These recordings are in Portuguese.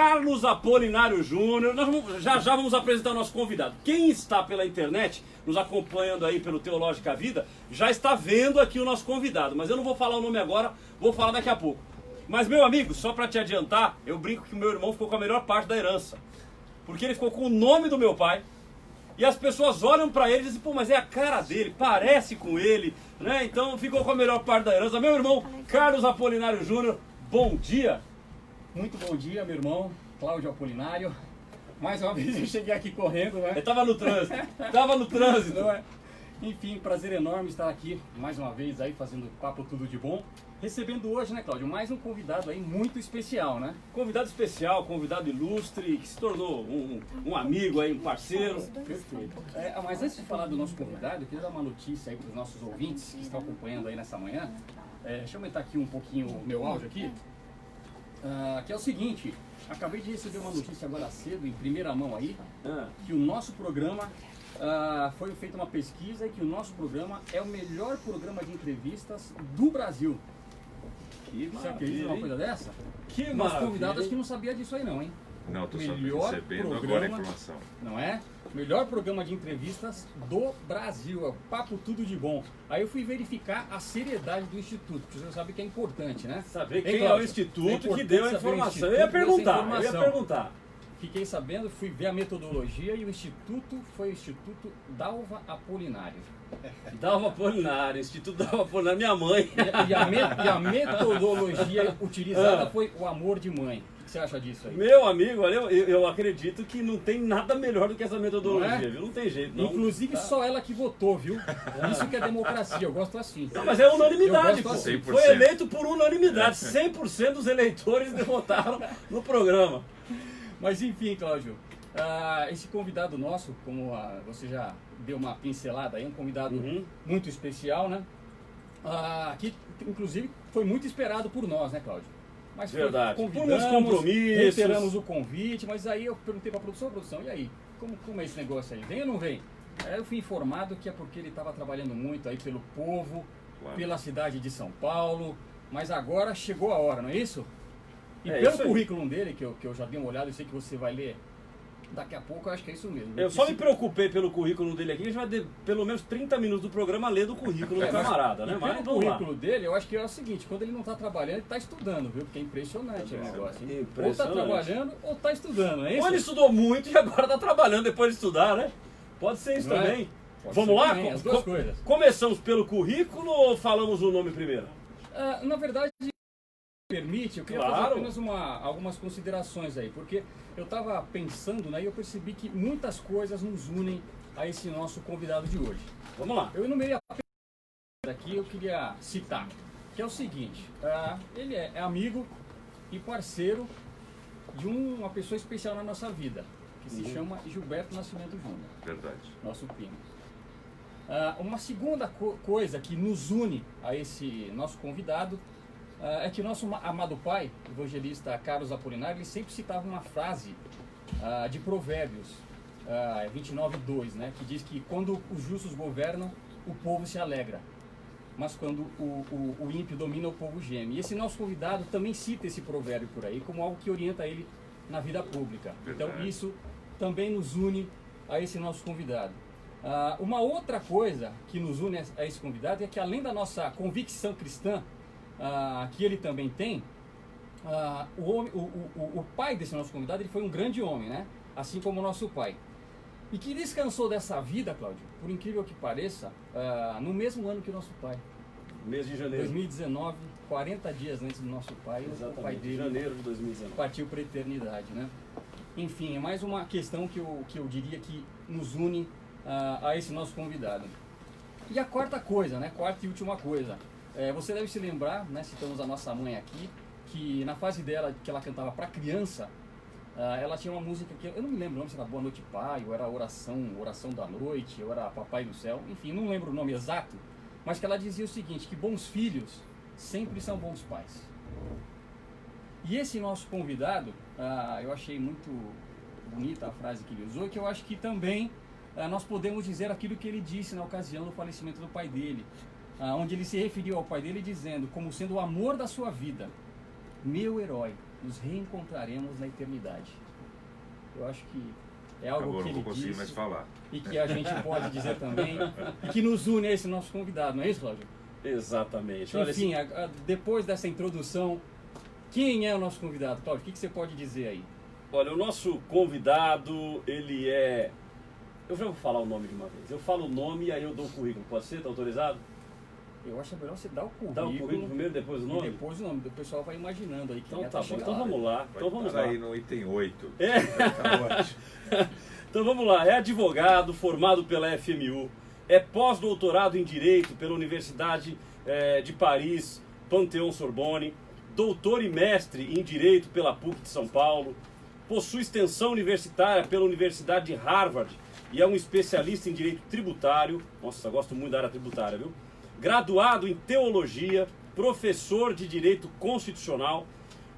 Carlos Apolinário Júnior. Nós já vamos apresentar o nosso convidado. Quem está pela internet, nos acompanhando aí pelo Teológica Vida, já está vendo aqui o nosso convidado. Mas eu não vou falar o nome agora, vou falar daqui a pouco. Mas, meu amigo, só para te adiantar, eu brinco que o meu irmão ficou com a melhor parte da herança. Porque ele ficou com o nome do meu pai. E as pessoas olham para ele e dizem, pô, mas é a cara dele, parece com ele, né? Então ficou com a melhor parte da herança. Meu irmão, Carlos Apolinário Júnior, bom dia. Muito bom dia, meu irmão, Cláudio Apolinário. Mais uma vez eu cheguei aqui correndo, né? Ele tava no trânsito, Não é? Enfim, prazer enorme estar aqui mais uma vez aí fazendo papo tudo de bom. Recebendo hoje, né, Cláudio, mais um convidado aí muito especial, né? Convidado especial, convidado ilustre, que se tornou um amigo aí, um parceiro. Perfeito. Mas antes de falar do nosso convidado, eu queria dar uma notícia aí para os nossos ouvintes que estão acompanhando aí nessa manhã. Deixa eu aumentar aqui um pouquinho o meu áudio aqui. Que é o seguinte, acabei de receber uma notícia agora cedo, em primeira mão aí, que o nosso programa, foi feita uma pesquisa e que o nosso programa é o melhor programa de entrevistas do Brasil. Que Você acredita numa coisa dessa? Que Nosso maravilha. convidado acho que não sabia disso aí não, hein? Não, estou Melhor recebendo programa, agora a informação. Não é? Melhor programa de entrevistas do Brasil, é o Papo Tudo de Bom. Aí eu fui verificar a seriedade do Instituto, porque você sabe que é importante, né? Saber Hein, quem é o Cláudio? Instituto É que deu a importante saber o informação. Eu Instituto ia dessa perguntar, informação. Fiquei sabendo, fui ver a metodologia e o Instituto foi o Instituto Dalva Apolinário. Dalva Apolinário, Instituto Dalva Apolinário, minha mãe. E a metodologia utilizada foi o amor de mãe. O que você acha disso aí? Meu amigo, olha, eu acredito que não tem nada melhor do que essa metodologia, Não é? viu? Não tem jeito, não. Inclusive só ela que votou, viu? Isso que é democracia, eu gosto assim. Não, mas é unanimidade, Eu pô. gosto assim. Foi eleito por unanimidade. 100% dos eleitores votaram no programa. Mas enfim, Cláudio, esse convidado nosso, como você já deu uma pincelada aí, um convidado muito especial, né? Que inclusive foi muito esperado por nós, né, Cláudio? Mas Verdade. convidamos, Por uns compromissos. reiteramos o convite, mas aí eu perguntei para a produção, e aí, como é esse negócio aí? Vem ou não vem? Aí eu fui informado que é porque ele estava trabalhando muito aí pelo povo, pela cidade de São Paulo, mas agora chegou a hora, não é isso? E pelo currículo dele, que eu já dei uma olhada, eu sei que você vai ler daqui a pouco, eu acho que é isso mesmo. Eu só me preocupei pelo currículo dele aqui, a gente vai ter pelo menos 30 minutos do programa lendo o currículo do camarada, né? Mas pelo currículo dele, eu acho que é o seguinte, quando ele não está trabalhando, ele está estudando, viu? Porque é impressionante o negócio. Hein? Ou está trabalhando ou está estudando, não é isso? Ou ele estudou muito e agora está trabalhando depois de estudar, né? Pode ser isso também. Vamos lá? As duas coisas. Começamos pelo currículo ou falamos o nome primeiro? Na verdade, permite, eu queria fazer apenas algumas considerações aí, porque eu estava pensando, né, e eu percebi que muitas coisas nos unem a esse nosso convidado de hoje. Vamos lá. Eu enumerei a aqui, eu queria citar, que é o seguinte, ele é amigo e parceiro de uma pessoa especial na nossa vida, que se chama Gilberto Nascimento Júnior. Verdade. Nosso primo. Uma segunda coisa que nos une a esse nosso convidado é que nosso amado pai, evangelista Carlos Apolinário, ele sempre citava uma frase de Provérbios 29:2, né, que diz que quando os justos governam, o povo se alegra, mas quando o ímpio domina, o povo geme. E esse nosso convidado também cita esse provérbio por aí como algo que orienta ele na vida pública. Verdade. Então isso também nos une a esse nosso convidado. Uma outra coisa que nos une a esse convidado é que, além da nossa convicção cristã, que ele também tem, o pai desse nosso convidado, ele foi um grande homem, né? Assim como o nosso pai. E que descansou dessa vida, Cláudio, por incrível que pareça, no mesmo ano que o nosso pai. Mês de janeiro. 2019, 40 dias antes do nosso pai, o pai dele janeiro de 2019. partiu para a eternidade, né? Enfim, é mais uma questão que eu diria que nos une a esse nosso convidado. E a quarta coisa, né? Quarta e última coisa. Você deve se lembrar, né? Citamos a nossa mãe aqui, que na fase dela, que ela cantava para criança, ela tinha uma música que eu não me lembro o nome, se era Boa Noite Pai, ou era Oração da Noite, ou era Papai do Céu, enfim, não lembro o nome exato, mas que ela dizia o seguinte, que bons filhos sempre são bons pais. E esse nosso convidado, eu achei muito bonita a frase que ele usou, que eu acho que também nós podemos dizer aquilo que ele disse na ocasião do falecimento do pai dele, onde ele se referiu ao pai dele dizendo, como sendo o amor da sua vida, meu herói, nos reencontraremos na eternidade. Eu acho que é algo Acabou, que não ele vou conseguir disse mais falar. e que a gente pode dizer também, e que nos une a esse nosso convidado, não é isso, Cláudio? Exatamente. Olha, Enfim, depois dessa introdução, quem é o nosso convidado, Cláudio? O que você pode dizer aí? olha, o nosso convidado, ele é... Eu já vou falar o nome de uma vez. Eu falo o nome e aí eu dou o currículo. Pode ser? Tá autorizado? Eu acho melhor você dar o currículo. Dá o currículo primeiro, depois o nome? E depois o nome. O pessoal vai imaginando aí. Então tá bom. Então vamos lá. Então vamos lá. Aí no item 8. É. Tá ótimo. Então vamos lá. É advogado, formado pela FMU. É pós-doutorado em Direito pela Universidade de Paris, Panthéon-Sorbonne. Doutor e mestre em Direito pela PUC de São Paulo. Possui extensão universitária pela Universidade de Harvard e é um especialista em Direito Tributário. Nossa, gosto muito da área tributária, viu? Graduado em Teologia, professor de Direito Constitucional,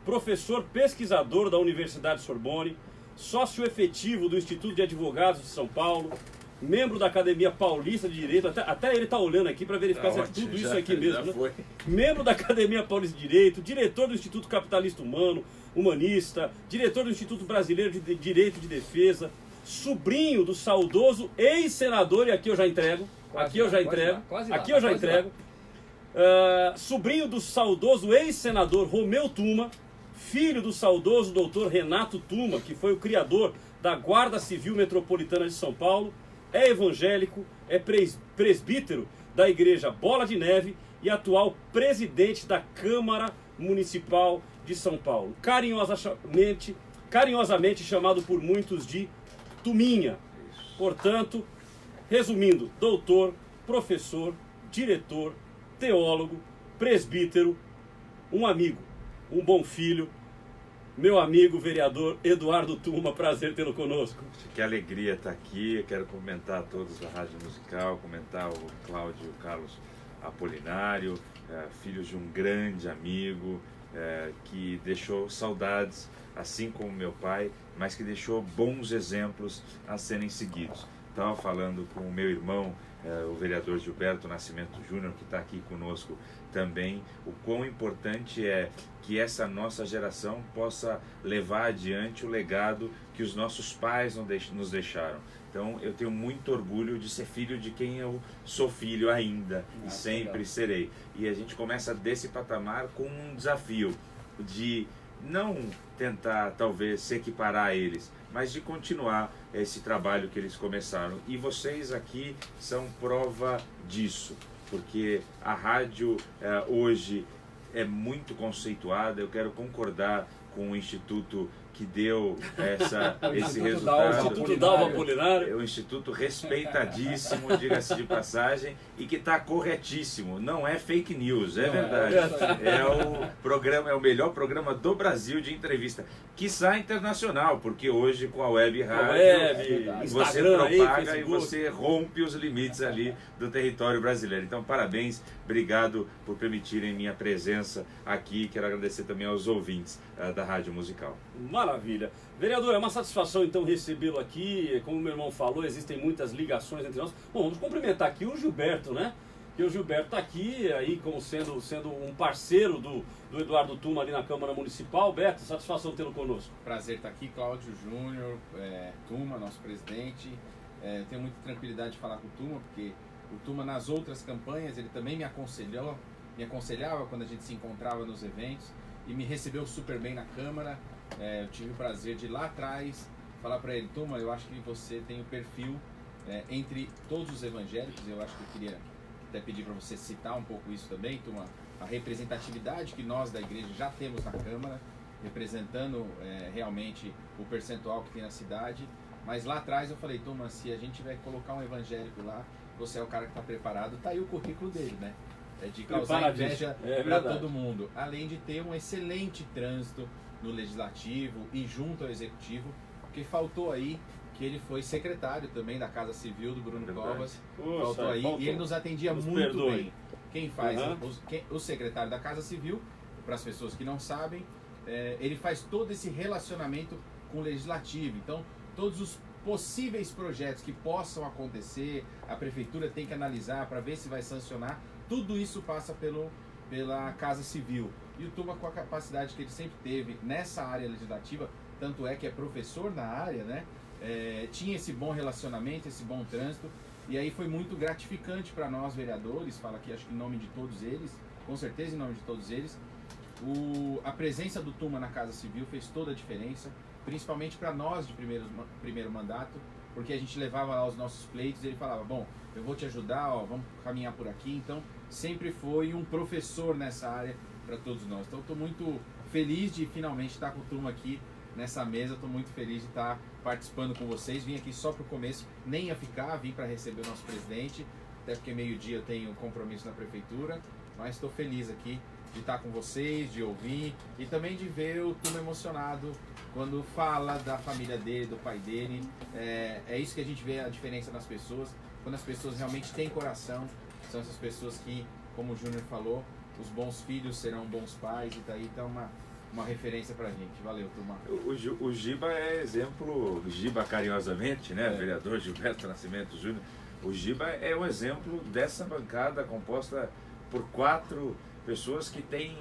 professor pesquisador da Universidade Sorbonne, sócio efetivo do Instituto de Advogados de São Paulo, membro da Academia Paulista de Direito, até ele está olhando aqui para verificar se é tudo isso aqui mesmo, né? Membro da Academia Paulista de Direito, diretor do Instituto Capitalista Humanista, diretor do Instituto Brasileiro de Direito de Defesa, sobrinho do saudoso ex-senador, e aqui eu já entrego, sobrinho do saudoso ex-senador Romeu Tuma, filho do saudoso doutor Renato Tuma, que foi o criador da Guarda Civil Metropolitana de São Paulo, é evangélico, é presbítero da Igreja Bola de Neve e atual presidente da Câmara Municipal de São Paulo, carinhosamente chamado por muitos de Tuminha. Portanto, resumindo, doutor, professor, diretor, teólogo, presbítero, um amigo, um bom filho, meu amigo vereador Eduardo Tuma, prazer tê-lo conosco. Que alegria estar aqui. Eu quero cumprimentar a todos da Rádio Musical, comentar o Cláudio e o Carlos Apolinário, filhos de um grande amigo, que deixou saudades, assim como meu pai, mas que deixou bons exemplos a serem seguidos. Estava falando com o meu irmão, o vereador Gilberto Nascimento Júnior, que está aqui conosco também, o quão importante é que essa nossa geração possa levar adiante o legado que os nossos pais nos deixaram. Então eu tenho muito orgulho de ser filho de quem eu sou filho ainda e sempre serei. E a gente começa desse patamar com um desafio de não tentar talvez se equiparar a eles, mas de continuar esse trabalho que eles começaram. E vocês aqui são prova disso, porque a rádio hoje é muito conceituada. Eu quero concordar com o Instituto que deu esse resultado. O Instituto Dalva Apolinário. É um instituto respeitadíssimo, diga-se de passagem, e que está corretíssimo. Não é fake news, é verdade. É o programa, é o melhor programa do Brasil de entrevista, quiçá internacional, porque hoje com a web rádio você propaga e você rompe os limites ali do território brasileiro. Então, parabéns, obrigado por permitirem minha presença aqui. Quero agradecer também aos ouvintes da Rádio Musical. Maravilha. Vereador, é uma satisfação então recebê-lo aqui. Como meu irmão falou, existem muitas ligações entre nós. Bom, vamos cumprimentar aqui o Gilberto, né? Que o Gilberto está aqui, aí como sendo um parceiro do Eduardo Tuma ali na Câmara Municipal. Beto, satisfação tê-lo conosco. Prazer estar aqui, Cláudio Júnior, Tuma, nosso presidente. Eu tenho muita tranquilidade de falar com o Tuma, porque o Tuma nas outras campanhas, ele também me aconselhava quando a gente se encontrava nos eventos e me recebeu super bem na Câmara. Eu tive o prazer de ir lá atrás falar para ele: Tuma, eu acho que você tem o perfil entre todos os evangélicos. Eu acho que eu queria até pedir para você citar um pouco isso também, Tuma, a representatividade que nós da igreja já temos na Câmara, representando realmente o percentual que tem na cidade. Mas lá atrás eu falei: Tuma, se a gente tiver que colocar um evangélico lá, você é o cara que está preparado. Tá aí o currículo dele, né? De causar inveja para todo mundo, além de ter um excelente trânsito no legislativo e junto ao executivo, porque faltou aí que ele foi secretário também da Casa Civil do Bruno Covas. Faltou aí. E ele nos atendia muito bem. Quem faz o secretário da Casa Civil, para as pessoas que não sabem, ele faz todo esse relacionamento com o legislativo. Então, todos os possíveis projetos que possam acontecer, a prefeitura tem que analisar para ver se vai sancionar. Tudo isso passa pela Casa Civil. E o Tuma, com a capacidade que ele sempre teve nessa área legislativa, tanto é que é professor na área, né? Tinha esse bom relacionamento, esse bom trânsito, e aí foi muito gratificante para nós vereadores, falo aqui acho que em nome de todos eles, com certeza em nome de todos eles, a presença do Tuma na Casa Civil fez toda a diferença, principalmente para nós de primeiro mandato, porque a gente levava lá os nossos pleitos e ele falava, bom, eu vou te ajudar, ó, vamos caminhar por aqui, então sempre foi um professor nessa área para todos nós. Então estou muito feliz de finalmente estar com o Tuma aqui nessa mesa, estou muito feliz de estar participando com vocês, vim aqui só para o começo, nem ia ficar, vim para receber o nosso presidente, até porque meio-dia eu tenho compromisso na prefeitura, mas estou feliz aqui de estar com vocês, de ouvir e também de ver o Tuma emocionado quando fala da família dele, do pai dele. É isso que a gente vê a diferença nas pessoas, quando as pessoas realmente têm coração, são essas pessoas que, como o Júnior falou, os bons filhos serão bons pais, e daí tá uma referência pra gente. Valeu, Tuma. O Giba é exemplo, Giba carinhosamente, né? Vereador Gilberto Nascimento Júnior. O Giba é um exemplo dessa bancada composta por 4 pessoas que têm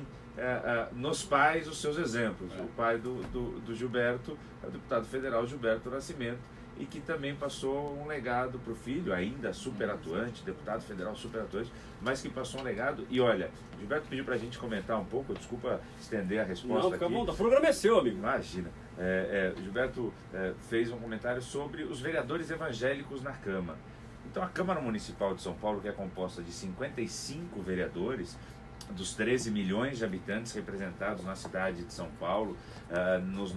nos pais os seus exemplos. O pai do Gilberto é o deputado federal Gilberto Nascimento, e que também passou um legado para o filho, ainda super atuante, deputado federal super atuante, mas que passou um legado. E olha, o Gilberto pediu para a gente comentar um pouco, desculpa estender a resposta. Não, fica bom, o programa é seu, amigo. Imagina. O Gilberto fez um comentário sobre os vereadores evangélicos na Câmara. Então a Câmara Municipal de São Paulo, que é composta de 55 vereadores, dos 13 milhões de habitantes representados na cidade de São Paulo, nos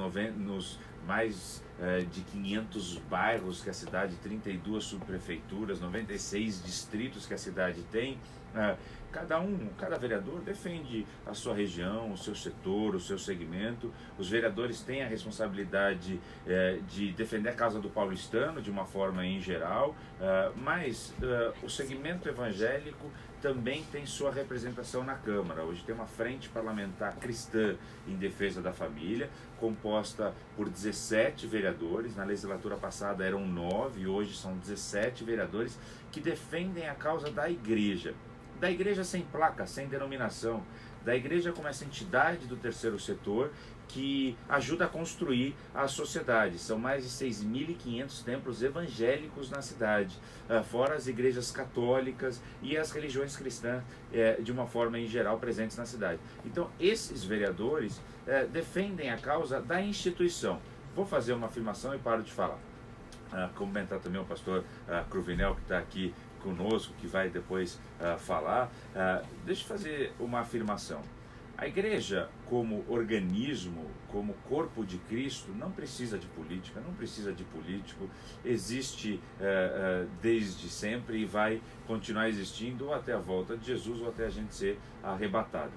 mais de 500 bairros que a cidade, 32 subprefeituras, 96 distritos que a cidade tem, cada vereador defende a sua região, o seu setor, o seu segmento. Os vereadores têm a responsabilidade de defender a causa do paulistano de uma forma em geral, mas o segmento evangélico também tem sua representação na Câmara. Hoje tem uma frente parlamentar cristã em defesa da família, composta por 17 vereadores. Na legislatura passada eram 9, hoje são 17 vereadores que defendem a causa da igreja sem placa, sem denominação, da igreja como essa entidade do terceiro setor que ajuda a construir a sociedade. São mais de 6.500 templos evangélicos na cidade, fora as igrejas católicas e as religiões cristãs, de uma forma em geral, presentes na cidade. Então, esses vereadores defendem a causa da instituição. Vou fazer uma afirmação e paro de falar. Comentar também o pastor Cruvinel, que está aqui conosco, que vai depois falar. Deixa eu fazer uma afirmação. A igreja, como organismo, como corpo de Cristo, não precisa de política, não precisa de político, existe desde sempre e vai continuar existindo ou até a volta de Jesus ou até a gente ser arrebatado.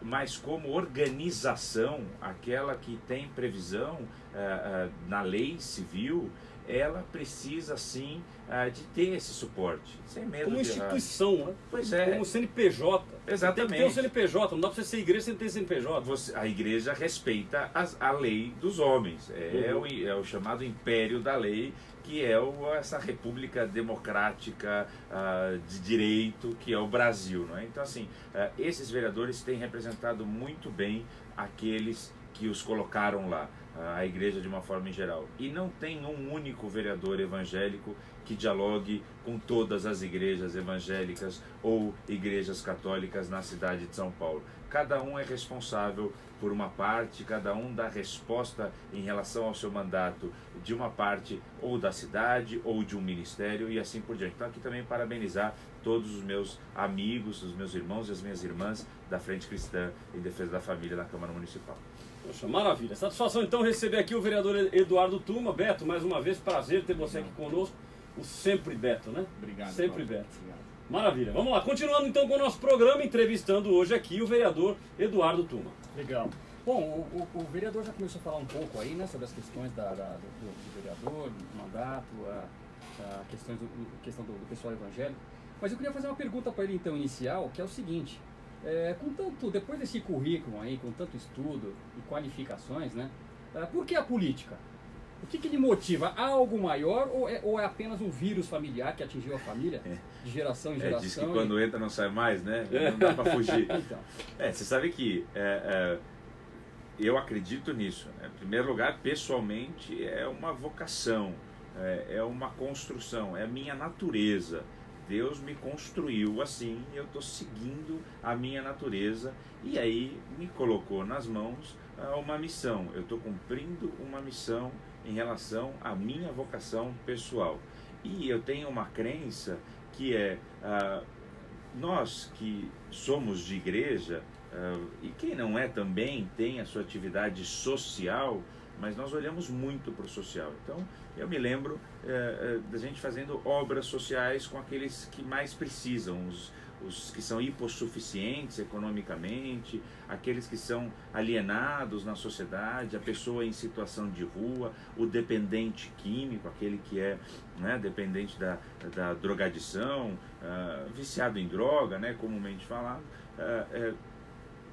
Mas como organização, aquela que tem previsão na lei civil, ela precisa sim de ter esse suporte, sem medo como de instituição, errar. Né? Pois é. Como CNPJ. Exatamente. Tem que ter um CNPJ, não dá para você ser igreja sem ter CNPJ. A igreja respeita a lei dos homens, é o chamado império da lei, que é essa república democrática de direito que é o Brasil. Não é? Então, assim, esses vereadores têm representado muito bem aqueles que os colocaram lá, a igreja de uma forma em geral. E não tem um único vereador evangélico que dialogue com todas as igrejas evangélicas ou igrejas católicas na cidade de São Paulo. Cada um é responsável por uma parte, cada um dá resposta em relação ao seu mandato de uma parte ou da cidade ou de um ministério e assim por diante. Então aqui também parabenizar todos os meus amigos, os meus irmãos e as minhas irmãs da Frente Cristã em Defesa da Família na Câmara Municipal. Poxa, maravilha. Satisfação então receber aqui o vereador Eduardo Tuma. Beto, mais uma vez, prazer ter você aqui conosco. O sempre Beto, né? Obrigado. Sempre Paulo. Beto. Obrigado. Maravilha. Vamos lá, continuando então com o nosso programa, entrevistando hoje aqui o vereador Eduardo Tuma. Legal. Bom, o vereador já começou a falar um pouco aí, né, sobre as questões do vereador, do mandato, a questão do pessoal evangélico. Mas eu queria fazer uma pergunta para ele então inicial, que é o seguinte: depois desse currículo aí, com tanto estudo e qualificações, né, por que a política? O que lhe motiva? Há algo maior ou é apenas um vírus familiar que atingiu a família? De geração em geração? Diz que quando entra não sai mais, né? Não dá para fugir. Então. Você sabe que eu acredito nisso. Né? Em primeiro lugar, pessoalmente, é uma vocação, é uma construção, é a minha natureza. Deus me construiu assim, eu estou seguindo a minha natureza e aí me colocou nas mãos uma missão. Eu estou cumprindo uma missão em relação à minha vocação pessoal. E eu tenho uma crença que nós que somos de igreja, e quem não é também tem a sua atividade social, mas nós olhamos muito para o social. Então, eu me lembro da gente fazendo obras sociais com aqueles que mais precisam, os que são hipossuficientes economicamente, aqueles que são alienados na sociedade, a pessoa em situação de rua, o dependente químico, aquele que é, né, dependente da drogadição, viciado em droga, né, comumente falado.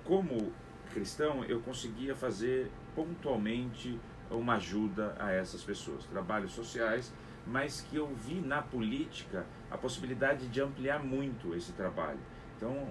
Como cristão, eu conseguia fazer pontualmente uma ajuda a essas pessoas, trabalhos sociais, mas que eu vi na política a possibilidade de ampliar muito esse trabalho. Então,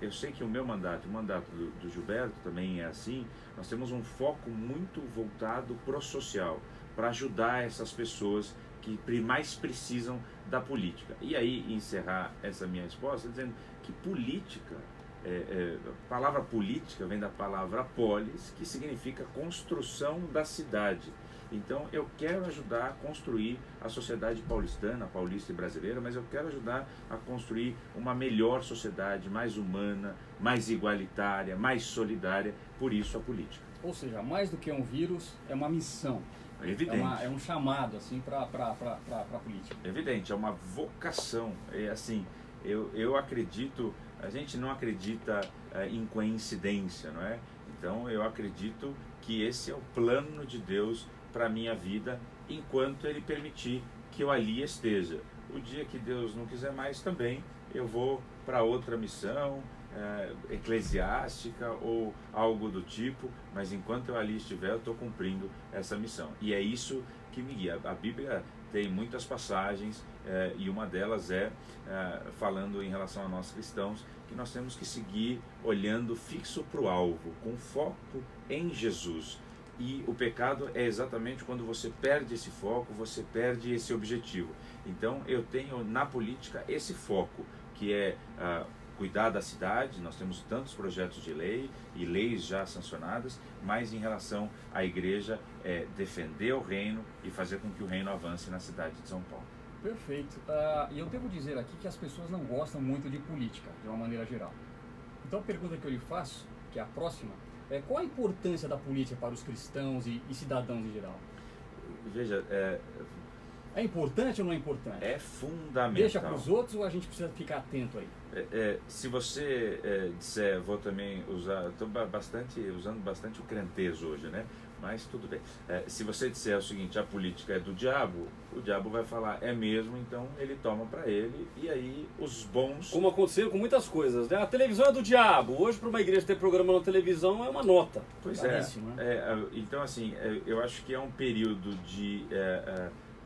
eu sei que o meu mandato, o mandato do Gilberto também é assim, nós temos um foco muito voltado para o social, para ajudar essas pessoas que mais precisam da política. E aí, encerrar essa minha resposta dizendo que política, a palavra política vem da palavra polis, que significa construção da cidade. Então eu quero ajudar a construir a sociedade paulistana, paulista e brasileira, mas eu quero ajudar a construir uma melhor sociedade, mais humana, mais igualitária, mais solidária, por isso a política. Ou seja, mais do que um vírus, é uma missão. É evidente. É um chamado assim, para a política. É evidente, é uma vocação. É assim, eu acredito, a gente não acredita em coincidência, não é? Então eu acredito que esse é o plano de Deus para a minha vida, enquanto Ele permitir que eu ali esteja. O dia que Deus não quiser mais também, eu vou para outra missão eclesiástica ou algo do tipo, mas enquanto eu ali estiver, eu estou cumprindo essa missão. E é isso que me guia. A Bíblia tem muitas passagens e uma delas falando em relação a nós cristãos, que nós temos que seguir olhando fixo para o alvo, com foco em Jesus. E o pecado é exatamente quando você perde esse foco, você perde esse objetivo. Então eu tenho na política esse foco, que é cuidar da cidade. Nós temos tantos projetos de lei e leis já sancionadas, mas em relação à igreja é defender o reino e fazer com que o reino avance na cidade de São Paulo. Perfeito. E eu devo dizer aqui que as pessoas não gostam muito de política, de uma maneira geral. Então a pergunta que eu lhe faço, que é a próxima, qual a importância da política para os cristãos e cidadãos em geral? Veja, é importante ou não é importante? É fundamental. Deixa para os outros ou a gente precisa ficar atento aí? Se você disser, vou também usar, estou usando bastante o crentez hoje, né? Mas tudo bem. Se você disser o seguinte, a política é do diabo, o diabo vai falar, é mesmo, então ele toma para ele, e aí os bons... Como aconteceu com muitas coisas, né? A televisão é do diabo. Hoje, para uma igreja ter programa na televisão, é uma nota. Pois Caríssimo, né? Então, assim, eu acho que é um período de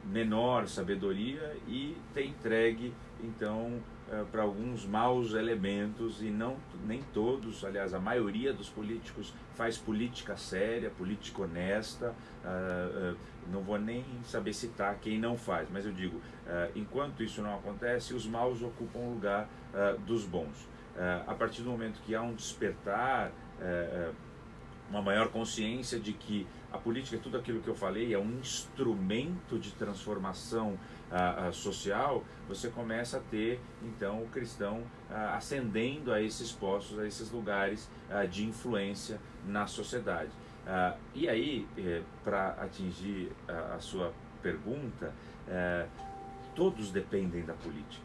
menor sabedoria e ter entregue, então, para alguns maus elementos, e nem todos, aliás, a maioria dos políticos faz política séria, política honesta. Não vou nem saber citar quem não faz, mas eu digo, enquanto isso não acontece, os maus ocupam o lugar dos bons. A partir do momento que há um despertar, uma maior consciência de que a política é tudo aquilo que eu falei, é um instrumento de transformação social, você começa a ter, então, o cristão ascendendo a esses postos, a esses lugares de influência na sociedade. E aí, para atingir a sua pergunta, todos dependem da política.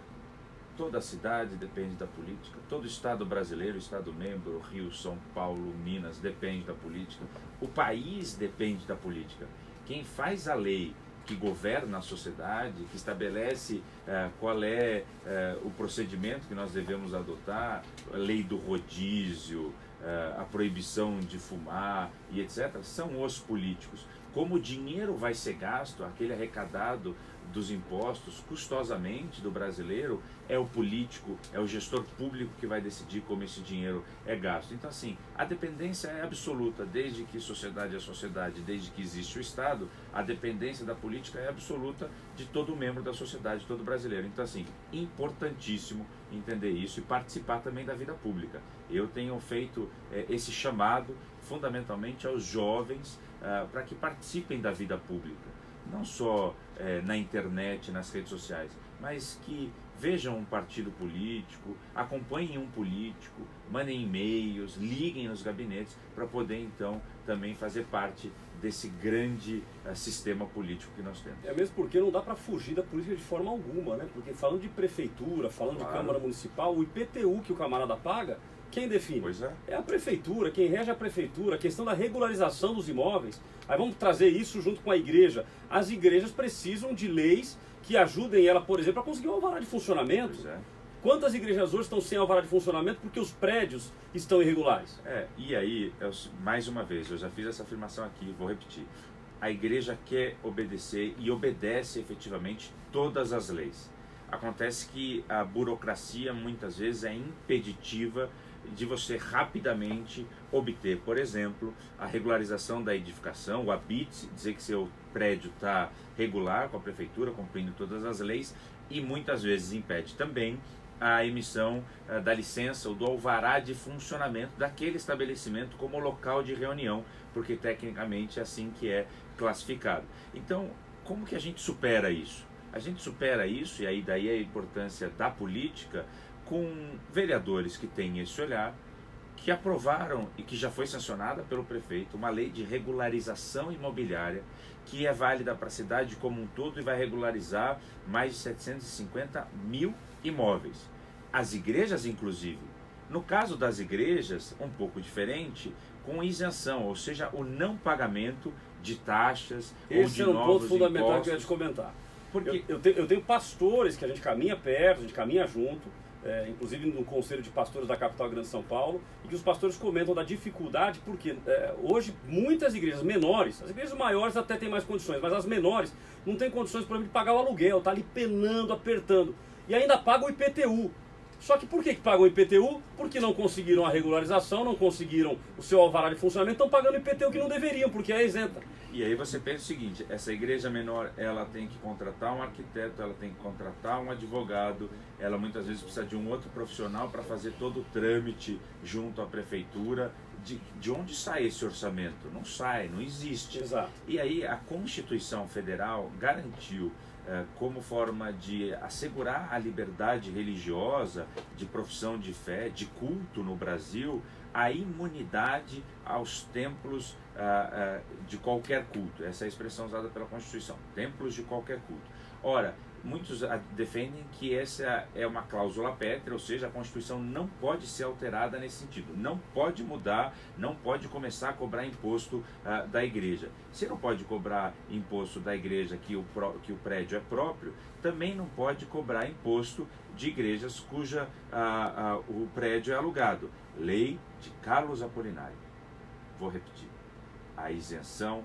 Toda a cidade depende da política, todo estado brasileiro, estado membro, Rio, São Paulo, Minas, depende da política, o país depende da política. Quem faz a lei que governa a sociedade, que estabelece qual é o procedimento que nós devemos adotar, a lei do rodízio, a proibição de fumar, e etc., são os políticos. Como o dinheiro vai ser gasto, aquele arrecadado dos impostos, custosamente do brasileiro, é o político, é o gestor público que vai decidir como esse dinheiro é gasto. Então, assim, a dependência é absoluta, desde que sociedade é sociedade, desde que existe o Estado, a dependência da política é absoluta de todo membro da sociedade, todo brasileiro. Então, assim, importantíssimo entender isso e participar também da vida pública. Eu tenho feito esse chamado, fundamentalmente, aos jovens, para que participem da vida pública. Não só na internet, nas redes sociais, mas que vejam um partido político, acompanhem um político, mandem e-mails, liguem nos gabinetes para poder então também fazer parte desse grande sistema político que nós temos. É mesmo porque não dá para fugir da política de forma alguma, né? Porque falando de prefeitura, falando de Câmara Municipal, o IPTU que o camarada paga, quem define? Pois é. É a prefeitura, quem rege a prefeitura, a questão da regularização dos imóveis. Aí vamos trazer isso junto com a igreja. As igrejas precisam de leis que ajudem ela, por exemplo, a conseguir um alvará de funcionamento. Pois é. Quantas igrejas hoje estão sem alvará de funcionamento porque os prédios estão irregulares? E aí, mais uma vez, eu já fiz essa afirmação aqui, vou repetir. A igreja quer obedecer e obedece efetivamente todas as leis. Acontece que a burocracia muitas vezes é impeditiva de você rapidamente obter, por exemplo, a regularização da edificação, o habite, dizer que seu prédio está regular com a prefeitura, cumprindo todas as leis, e muitas vezes impede também a emissão da licença ou do alvará de funcionamento daquele estabelecimento como local de reunião, porque tecnicamente é assim que é classificado. Então, como que a gente supera isso? A gente supera isso, e aí daí a importância da política, com vereadores que têm esse olhar, que aprovaram e que já foi sancionada pelo prefeito uma lei de regularização imobiliária que é válida para a cidade como um todo e vai regularizar mais de 750 mil imóveis. As igrejas, inclusive. No caso das igrejas, um pouco diferente, com isenção, ou seja, o não pagamento de taxas ou de novos impostos. Esse é um ponto fundamental que eu ia te comentar. Porque eu tenho pastores que a gente caminha perto, a gente caminha junto, inclusive no Conselho de Pastores da capital grande de São Paulo, e que os pastores comentam da dificuldade, porque hoje muitas igrejas menores, as igrejas maiores até têm mais condições, mas as menores não têm condições, por exemplo, de pagar o aluguel, está ali penando, apertando, e ainda pagam o IPTU. Só que por que pagam o IPTU? Porque não conseguiram a regularização, não conseguiram o seu alvará de funcionamento, estão pagando o IPTU que não deveriam, porque é isenta. E aí você pensa o seguinte, essa igreja menor, ela tem que contratar um arquiteto, ela tem que contratar um advogado, ela muitas vezes precisa de um outro profissional para fazer todo o trâmite junto à prefeitura. De onde sai esse orçamento? Não sai, não existe. Exato. E aí a Constituição Federal garantiu, como forma de assegurar a liberdade religiosa, de profissão de fé, de culto no Brasil, a imunidade aos templos de qualquer culto. Essa é a expressão usada pela Constituição, templos de qualquer culto. Ora, muitos defendem que essa é uma cláusula pétrea, ou seja, a Constituição não pode ser alterada nesse sentido, não pode mudar, não pode começar a cobrar imposto da igreja. Se não pode cobrar imposto da igreja que o prédio é próprio, também não pode cobrar imposto de igrejas cuja o prédio é alugado. Lei de Carlos Apolinário. Vou repetir. A isenção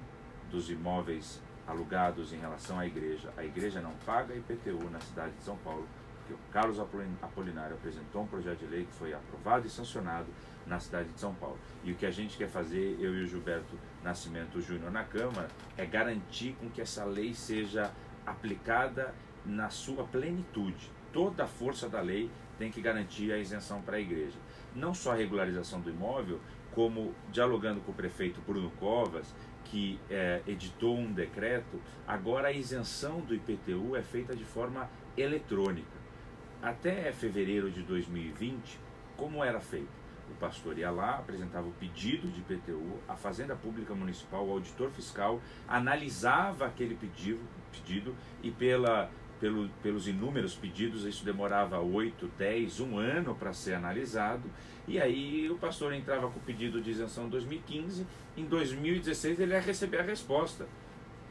dos imóveis alugados em relação à igreja. A igreja não paga IPTU na cidade de São Paulo, porque o Carlos Apolinário apresentou um projeto de lei que foi aprovado e sancionado na cidade de São Paulo. E o que a gente quer fazer, eu e o Gilberto Nascimento Júnior na Câmara, é garantir com que essa lei seja aplicada na sua plenitude. Toda a força da lei tem que garantir a isenção para a igreja. Não só a regularização do imóvel, como dialogando com o prefeito Bruno Covas, que editou um decreto, agora a isenção do IPTU é feita de forma eletrônica. Até fevereiro de 2020, como era feito? O pastor ia lá, apresentava o pedido de IPTU, a Fazenda Pública Municipal, o auditor fiscal, analisava aquele pedido e pelos inúmeros pedidos, isso demorava 8, 10, um ano para ser analisado. E aí o pastor entrava com o pedido de isenção em 2015, em 2016 ele ia receber a resposta,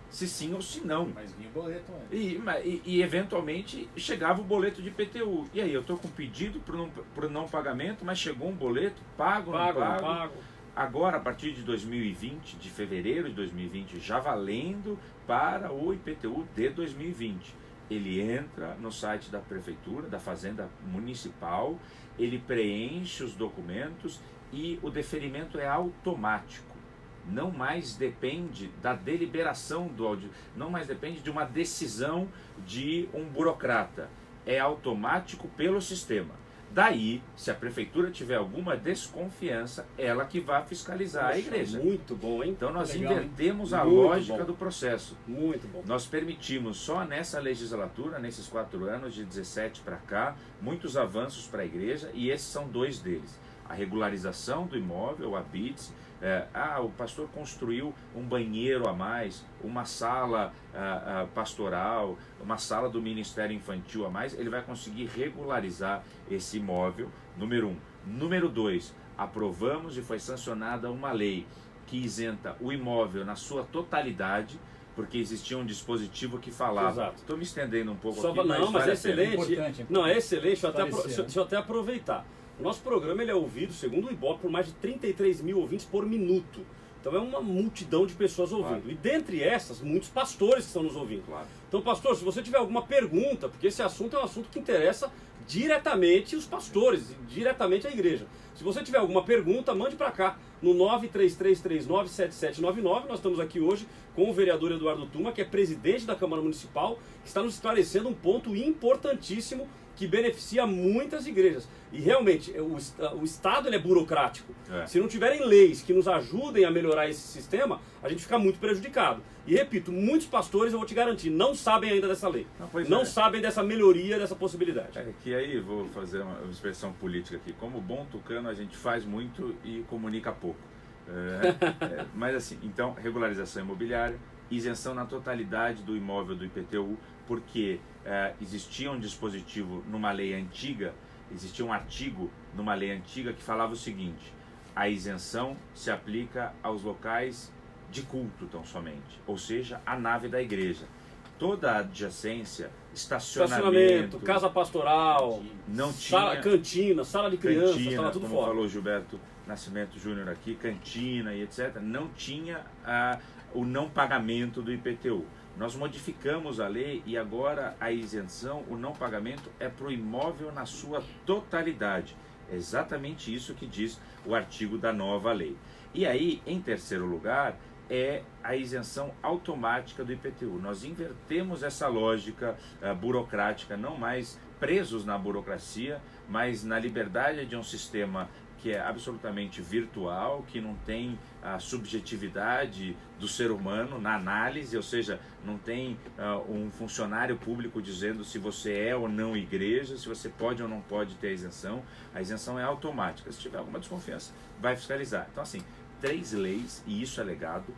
se sim ou se não. Mas vinha o boleto antes. E eventualmente chegava o boleto de IPTU. E aí eu estou com pedido para não pagamento, mas chegou um boleto, pago, não pago. agora, a partir de 2020, de fevereiro de 2020, já valendo para o IPTU de 2020. Ele entra no site da Prefeitura, da Fazenda Municipal, ele preenche os documentos e o deferimento é automático. Não mais depende da deliberação do auditor, não mais depende de uma decisão de um burocrata. É automático pelo sistema. Daí, se a prefeitura tiver alguma desconfiança, ela que vai fiscalizar a igreja. Muito bom, hein? Então nós Legal, invertemos a Muito lógica bom. do processo. Muito bom. Nós permitimos só nessa legislatura, nesses 4 anos, de 17 para cá, muitos avanços para a igreja, e esses são 2 deles. A regularização do imóvel, a BITS. O pastor construiu um banheiro a mais, uma sala pastoral, uma sala do Ministério Infantil a mais, ele vai conseguir regularizar esse imóvel, número 1. Número 2, aprovamos e foi sancionada uma lei que isenta o imóvel na sua totalidade, porque existia um dispositivo que falava. Estou me estendendo um pouco aqui, Não, mas vale é a pena. excelente. Não, é excelente. Esclarecer, Deixa eu até aproveitar. O nosso programa ele é ouvido, segundo o Ibope, por mais de 33 mil ouvintes por minuto. Então é uma multidão de pessoas ouvindo. Claro. E dentre essas, muitos pastores que estão nos ouvindo. Claro. Então, pastor, se você tiver alguma pergunta, porque esse assunto é um assunto que interessa diretamente os pastores, diretamente a igreja. Se você tiver alguma pergunta, mande para cá no 933397799. Nós estamos aqui hoje com o vereador Eduardo Tuma, que é presidente da Câmara Municipal, que está nos esclarecendo um ponto importantíssimo que beneficia muitas igrejas. E realmente, o Estado ele é burocrático. Se não tiverem leis que nos ajudem a melhorar esse sistema, a gente fica muito prejudicado. E repito, muitos pastores, eu vou te garantir, não sabem ainda dessa lei. Não sabem dessa melhoria, dessa possibilidade. Que aí vou fazer uma expressão política aqui. Como bom tucano, a gente faz muito e comunica pouco. Mas assim, então, regularização imobiliária, isenção na totalidade do imóvel do IPTU, porque existia um dispositivo numa lei antiga, existia um artigo numa lei antiga que falava o seguinte: a isenção se aplica aos locais de culto tão somente, ou seja, a nave da igreja. Toda a adjacência, estacionamento, casa pastoral, não tinha cantina, sala de crianças, estava tudo como fora. falou Gilberto Nascimento Júnior aqui, cantina e etc. Não tinha o não pagamento do IPTU. Nós modificamos a lei e agora a isenção, o não pagamento é para o imóvel na sua totalidade. É exatamente isso que diz o artigo da nova lei. E aí, em terceiro lugar, é a isenção automática do IPTU. Nós invertemos essa lógica burocrática, não mais presos na burocracia, mas na liberdade de um sistema que é absolutamente virtual, que não tem a subjetividade do ser humano na análise, ou seja, não tem um funcionário público dizendo se você é ou não igreja, se você pode ou não pode ter a isenção. A isenção é automática. Se tiver alguma desconfiança, vai fiscalizar. Então, assim, 3 leis, e isso é legado,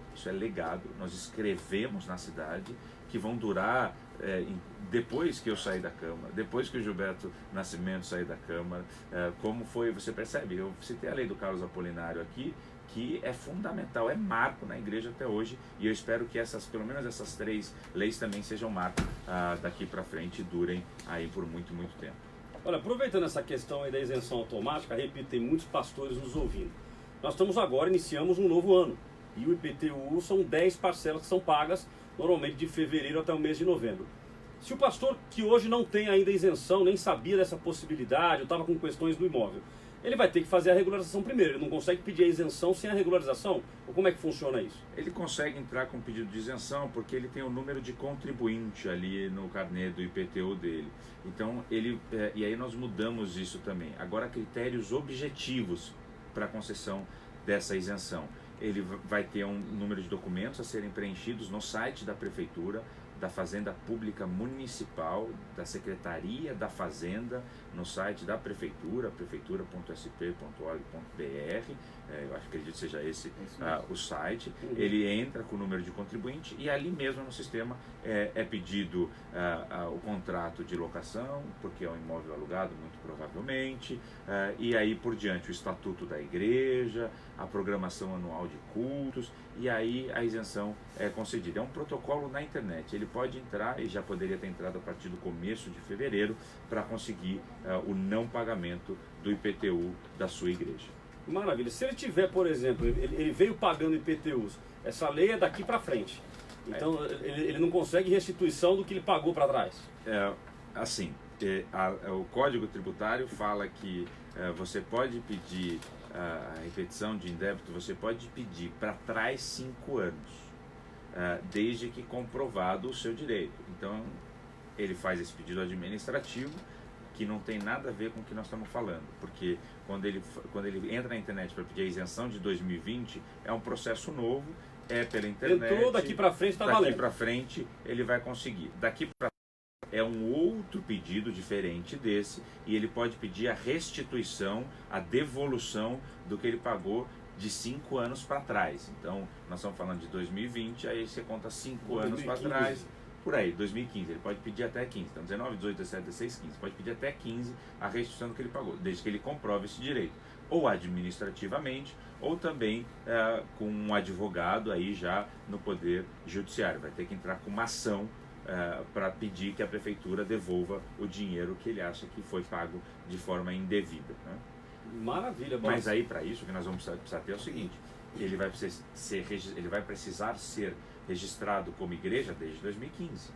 nós escrevemos na cidade, que vão durar depois que eu sair da Câmara, depois que o Gilberto Nascimento sair da Câmara, como foi, você percebe, eu citei a lei do Carlos Apolinário aqui, que é fundamental, é marco na igreja até hoje, e eu espero que pelo menos essas 3 leis também sejam marco daqui para frente e durem aí por muito, muito tempo. Olha, aproveitando essa questão aí da isenção automática, repito, tem muitos pastores nos ouvindo. Nós estamos agora, iniciamos um novo ano, e o IPTU são 10 parcelas que são pagas, normalmente de fevereiro até o mês de novembro. Se o pastor que hoje não tem ainda isenção, nem sabia dessa possibilidade, ou estava com questões do imóvel, ele vai ter que fazer a regularização primeiro. Ele não consegue pedir a isenção sem a regularização? Ou como é que funciona isso? Ele consegue entrar com pedido de isenção porque ele tem o número de contribuinte ali no carnê do IPTU dele. Então, e aí nós mudamos isso também. Agora, critérios objetivos para a concessão dessa isenção. Ele vai ter um número de documentos a serem preenchidos no site da Prefeitura, da Fazenda Pública Municipal, da Secretaria da Fazenda, no site da Prefeitura, prefeitura.sp.org.br, eu acredito que seja esse o site. Ele entra com o número de contribuinte e ali mesmo no sistema é pedido o contrato de locação, porque é um imóvel alugado, muito provavelmente, e aí por diante o estatuto da igreja, a programação anual de cultos, e aí a isenção é concedida. É um protocolo na internet, ele pode entrar, e já poderia ter entrado a partir do começo de fevereiro, para conseguir o não pagamento do IPTU da sua igreja. Maravilha. Se ele tiver, por exemplo, ele veio pagando IPTUs, essa lei é daqui para frente. Então ele não consegue restituição do que ele pagou para trás. Assim, o Código Tributário fala que você pode pedir a repetição de indébito, você pode pedir para trás 5 anos, desde que comprovado o seu direito. Então, ele faz esse pedido administrativo, que não tem nada a ver com o que nós estamos falando, porque quando ele entra na internet para pedir a isenção de 2020, é um processo novo, é pela internet. Entrou, daqui para frente está valendo. Daqui para frente ele vai conseguir. Daqui para é um outro pedido diferente desse, e ele pode pedir a restituição, a devolução do que ele pagou de 5 anos para trás. Então, nós estamos falando de 2020, aí você conta 5 anos para trás, por aí, 2015. Ele pode pedir até 15. Então, 19, 18, 17, 16, 15. Pode pedir até 15 a restituição do que ele pagou, desde que ele comprove esse direito. Ou administrativamente, ou também com um advogado aí já no Poder Judiciário. Vai ter que entrar com uma ação para pedir que a prefeitura devolva o dinheiro que ele acha que foi pago de forma indevida, né? Maravilha. Mas aí, para isso, o que nós vamos precisar ter é o seguinte: ele vai precisar ser registrado como igreja desde 2015.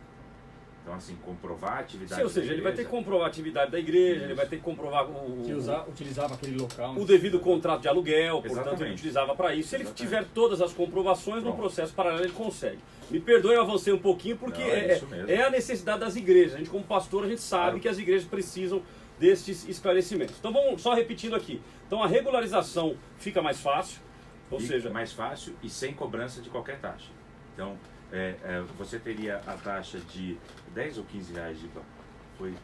Então, assim, comprovar a atividade. Sim, ou seja, ele vai ter que comprovar a atividade da igreja, Isso. ele vai ter que comprovar Que utilizava aquele local. o devido contrato de aluguel, portanto Exatamente. ele utilizava para isso. Se ele Exatamente. tiver todas as comprovações, no Pronto. processo paralelo ele consegue. Me perdoe, eu avancei um pouquinho, porque Não, é isso mesmo. é a necessidade das igrejas. A gente, como pastor, a gente sabe Claro. que as igrejas precisam destes esclarecimentos. Então vamos só repetindo aqui. Então a regularização fica mais fácil, ou seja, mais fácil e sem cobrança de qualquer taxa. Então, você teria a taxa de 10 ou 15 reais, foi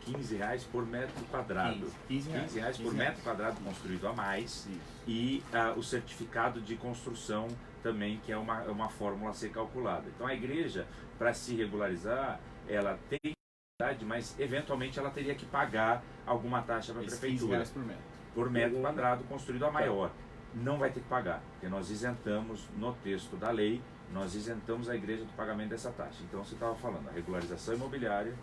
15 reais por metro quadrado. 15 reais por metro quadrado construído a mais. Isso. E o certificado de construção também, que é uma fórmula a ser calculada. Então, a igreja, para se regularizar, ela tem, mas eventualmente ela teria que pagar alguma taxa para a Esses 15 prefeitura reais por metro. por metro quadrado construído a maior. Não vai ter que pagar, porque nós isentamos no texto da lei, nós isentamos a igreja do pagamento dessa taxa. Então você estava falando, a regularização imobiliária,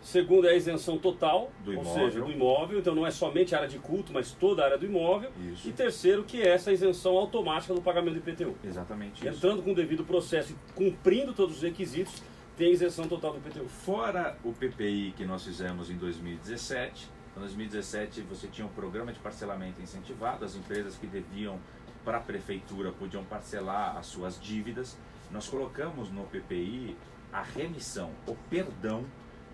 segundo é a isenção total, Do ou imóvel. seja, do imóvel, então não é somente a área de culto, mas toda a área do imóvel. isso, E terceiro, que é essa isenção automática do pagamento do IPTU. exatamente isso. Entrando com o devido processo e cumprindo todos os requisitos, tem a isenção total do IPTU. Fora o PPI que nós fizemos em 2017, em 2017 você tinha um programa de parcelamento incentivado, as empresas que deviam para a prefeitura podiam parcelar as suas dívidas. Nós colocamos no PPI a remissão, o perdão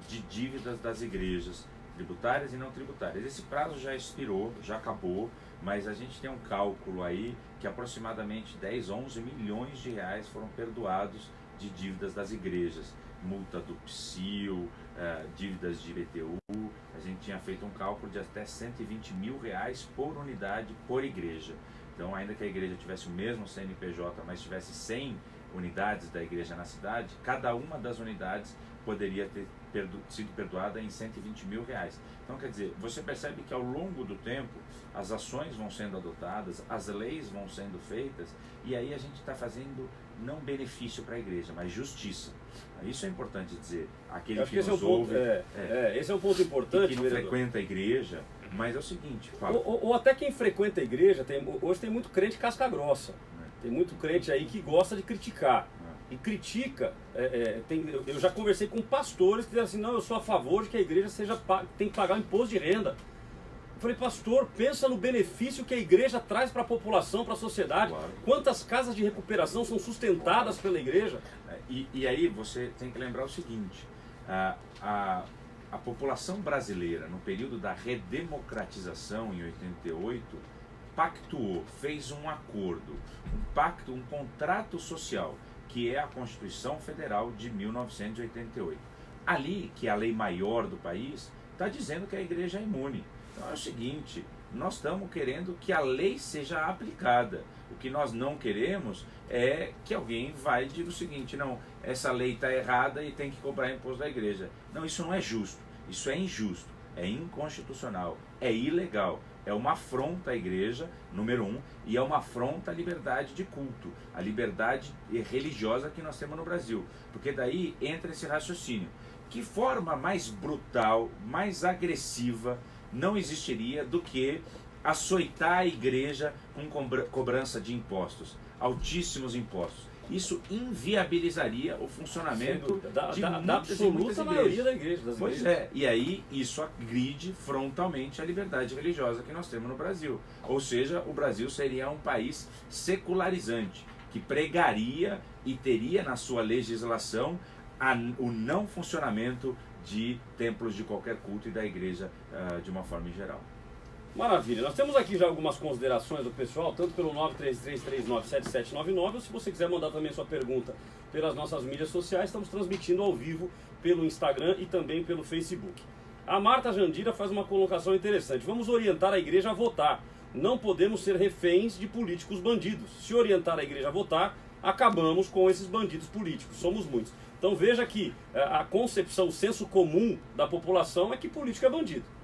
de dívidas das igrejas tributárias e não tributárias. Esse prazo já expirou, já acabou, mas a gente tem um cálculo aí que aproximadamente 10, 11 milhões de reais foram perdoados de dívidas das igrejas. Multa do PSIL, dívidas de IPTU. A gente tinha feito um cálculo de até 120 mil reais por unidade, por igreja. Então, ainda que a igreja tivesse o mesmo CNPJ, mas tivesse 100 unidades da igreja na cidade, cada uma das unidades poderia ter sido perdoada em 120 mil reais. Então, quer dizer, você percebe que ao longo do tempo as ações vão sendo adotadas, as leis vão sendo feitas, e aí a gente está fazendo não benefício para a igreja, mas justiça. Isso é importante dizer. Aquele Eu acho que que esse é um nos ponto, ouve, esse é um ponto e importante, que não vereador. frequenta a igreja, mas é o seguinte, fala. Ou até quem frequenta a igreja, hoje tem muito crente casca grossa. Tem muito crente aí que gosta de criticar. E critica, eu já conversei com pastores que dizem assim, não, eu sou a favor de que a igreja tem que pagar o imposto de renda. Eu falei, pastor, pensa no benefício que a igreja traz para a população, para a sociedade. Claro. Quantas casas de recuperação são sustentadas pela igreja? E aí você tem que lembrar o seguinte, a população brasileira, no período da redemocratização em 88, pactuou, fez um acordo, um pacto, um contrato social, que é a Constituição Federal de 1988. Ali, que é a lei maior do país, está dizendo que a igreja é imune. Então é o seguinte, nós estamos querendo que a lei seja aplicada. O que nós não queremos é que alguém vai e diga o seguinte, não, essa lei está errada e tem que cobrar imposto da igreja. Não, isso não é justo, isso é injusto, é inconstitucional, é ilegal. É uma afronta à igreja, número 1, e é uma afronta à liberdade de culto, à liberdade religiosa que nós temos no Brasil. Porque daí entra esse raciocínio. Que forma mais brutal, mais agressiva não existiria do que açoitar a igreja com cobrança de impostos, altíssimos impostos. Isso inviabilizaria o funcionamento da muitas e muitas absoluta maioria da igrejas. igreja. Pois é, e aí isso agride frontalmente a liberdade religiosa que nós temos no Brasil. Ou seja, o Brasil seria um país secularizante, que pregaria e teria na sua legislação o não funcionamento de templos de qualquer culto e da igreja de uma forma em geral. Maravilha, nós temos aqui já algumas considerações do pessoal, tanto pelo 933397799, ou se você quiser mandar também sua pergunta pelas nossas mídias sociais, estamos transmitindo ao vivo pelo Instagram e também pelo Facebook. A Marta Jandira faz uma colocação interessante: vamos orientar a igreja a votar, não podemos ser reféns de políticos bandidos. Se orientar a igreja a votar, acabamos com esses bandidos políticos, somos muitos. Então veja que a concepção, o senso comum da população é que político é bandido.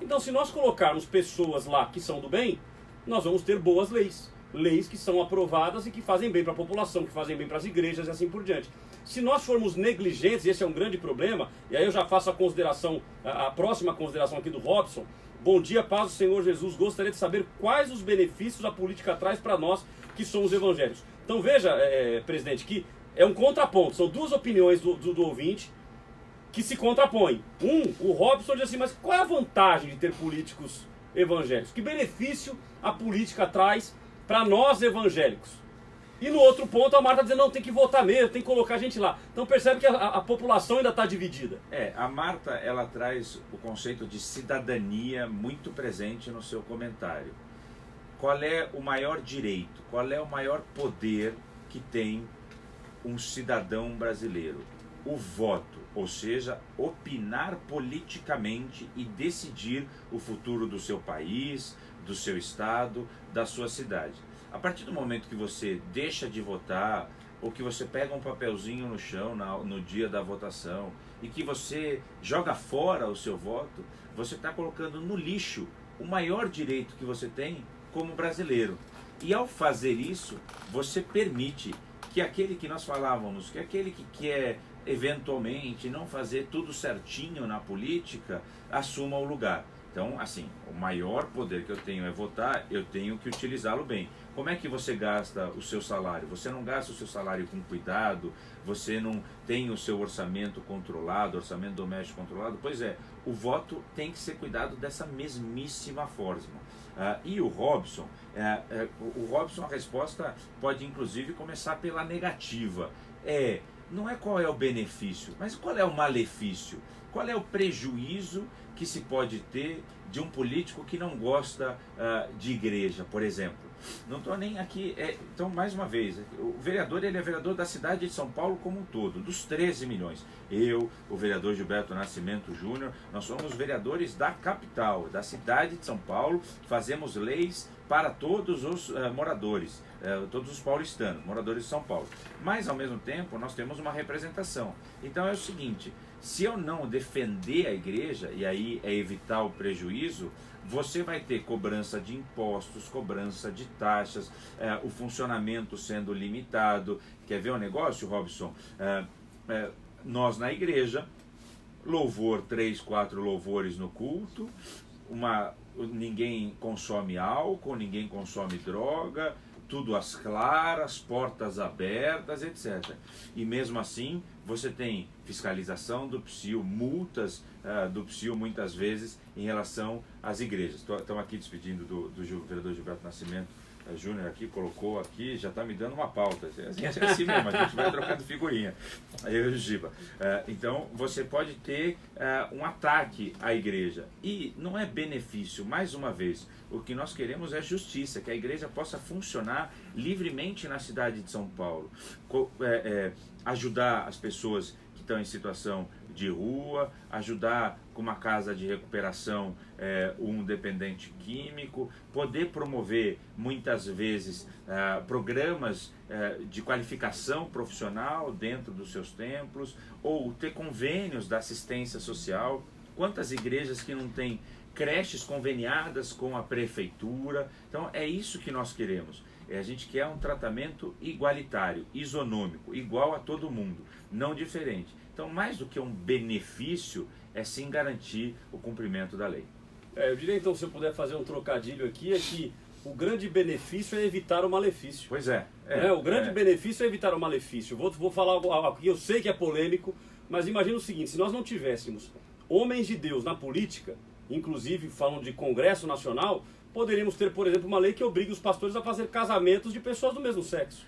Então, se nós colocarmos pessoas lá que são do bem, nós vamos ter boas leis. Leis que são aprovadas e que fazem bem para a população, que fazem bem para as igrejas e assim por diante. Se nós formos negligentes, e esse é um grande problema, e aí eu já faço a próxima consideração aqui do Robson. Bom dia, paz do Senhor Jesus. Gostaria de saber quais os benefícios a política traz para nós que somos evangélicos. Então veja, presidente, que é um contraponto. São duas opiniões do ouvinte que se contrapõem. O Robson diz assim: mas qual é a vantagem de ter políticos evangélicos? Que benefício a política traz para nós evangélicos? E no outro ponto a Marta diz: não, tem que votar mesmo, tem que colocar a gente lá. Então percebe que a população ainda está dividida. A Marta, ela traz o conceito de cidadania muito presente no seu comentário. Qual é o maior direito, qual é o maior poder que tem um cidadão brasileiro? O voto, ou seja, opinar politicamente e decidir o futuro do seu país, do seu estado, da sua cidade. A partir do momento que você deixa de votar, ou que você pega um papelzinho no chão no dia da votação, e que você joga fora o seu voto, você está colocando no lixo o maior direito que você tem como brasileiro. E ao fazer isso, você permite que aquele que nós falávamos, que aquele que quer eventualmente não fazer tudo certinho na política, assuma o lugar. Então, assim, o maior poder que eu tenho é votar, eu tenho que utilizá-lo bem. Como é que você gasta o seu salário? Você não gasta o seu salário com cuidado, você não tem o seu orçamento controlado, orçamento doméstico controlado? Pois é, o voto tem que ser cuidado dessa mesmíssima forma. E o Robson, a resposta pode inclusive começar pela negativa. Não é qual é o benefício, mas qual é o malefício? Qual é o prejuízo que se pode ter de um político que não gosta de igreja, por exemplo? Não estou nem aqui. Então, mais uma vez, o vereador, ele é vereador da cidade de São Paulo como um todo, dos 13 milhões. Eu, o vereador Gilberto Nascimento Júnior, nós somos vereadores da capital, da cidade de São Paulo, fazemos leis para todos os moradores, todos os paulistanos, moradores de São Paulo. Mas, ao mesmo tempo, nós temos uma representação. Então, é o seguinte: se eu não defender a igreja, e aí é evitar o prejuízo, você vai ter cobrança de impostos, cobrança de taxas, o funcionamento sendo limitado. Quer ver o negócio, Robson? Nós na igreja, louvor, 3, 4 louvores no culto, ninguém consome álcool, ninguém consome droga, tudo às claras, portas abertas, etc. E mesmo assim, você tem fiscalização do PSIL, multas do PSIL muitas vezes em relação às igrejas. Estamos aqui despedindo do vereador Gilberto Nascimento Júnior aqui, colocou aqui, já está me dando uma pauta. É assim mesmo, a gente vai trocando figurinha. Eu e o Giba. Então, você pode ter um ataque à igreja. E não é benefício, mais uma vez, o que nós queremos é justiça, que a igreja possa funcionar livremente na cidade de São Paulo. Ajudar as pessoas que estão em situação de rua, ajudar com uma casa de recuperação um dependente químico, poder promover muitas vezes programas de qualificação profissional dentro dos seus templos, ou ter convênios da assistência social. Quantas igrejas que não têm creches conveniadas com a prefeitura? Então é isso que nós queremos. A gente quer um tratamento igualitário, isonômico, igual a todo mundo, não diferente. Então, mais do que um benefício, é sim garantir o cumprimento da lei. Eu diria então, se eu puder fazer um trocadilho aqui, é que o grande benefício é evitar o malefício. Pois é. O grande benefício é evitar o malefício. Vou falar algo aqui, eu sei que é polêmico, mas imagina o seguinte, se nós não tivéssemos homens de Deus na política, inclusive falando de Congresso Nacional, poderíamos ter, por exemplo, uma lei que obrigue os pastores a fazer casamentos de pessoas do mesmo sexo.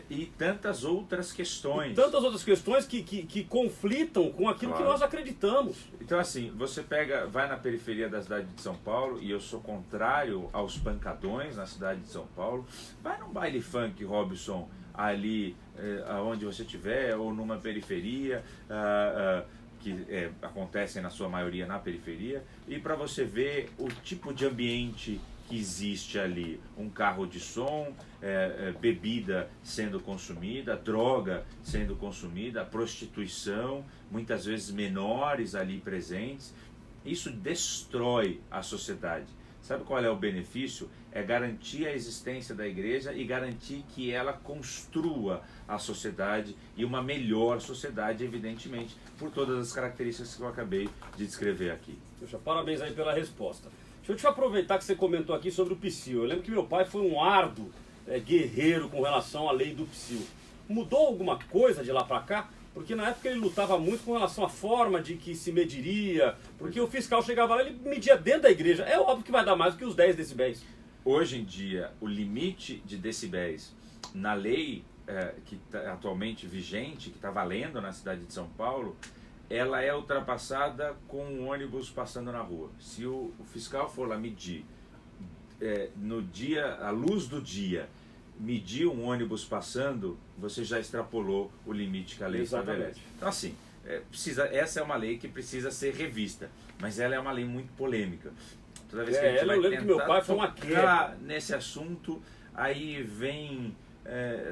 E tantas outras questões. E tantas outras questões que conflitam com aquilo que nós acreditamos. Então assim, você vai na periferia da cidade de São Paulo, e eu sou contrário aos pancadões na cidade de São Paulo, vai num baile funk, Robson, ali aonde você estiver, ou numa periferia, que acontecem na sua maioria na periferia, e para você ver o tipo de ambiente que existe ali, um carro de som, bebida sendo consumida, droga sendo consumida, prostituição, muitas vezes menores ali presentes. Isso destrói a sociedade. Sabe qual é o benefício? É garantir a existência da igreja e garantir que ela construa a sociedade, e uma melhor sociedade, evidentemente, por todas as características que eu acabei de descrever aqui. Poxa, parabéns aí pela resposta. Deixa eu te aproveitar que você comentou aqui sobre o PSIL. Eu lembro que meu pai foi um árduo guerreiro com relação à lei do PSIL. Mudou alguma coisa de lá para cá? Porque na época ele lutava muito com relação à forma de que se mediria, porque o fiscal chegava lá e ele media dentro da igreja. É óbvio que vai dar mais do que os 10 decibéis. Hoje em dia, o limite de decibéis na lei que tá atualmente vigente, que está valendo na cidade de São Paulo, ela é ultrapassada com um ônibus passando na rua. Se o fiscal for lá medir no dia, à luz do dia, medir um ônibus passando, você já extrapolou o limite que a lei estabelece. Então assim, essa é uma lei que precisa ser revista, mas ela é uma lei muito polêmica. Toda vez que a gente vai tentar que meu pai foi tocar nesse assunto, aí vem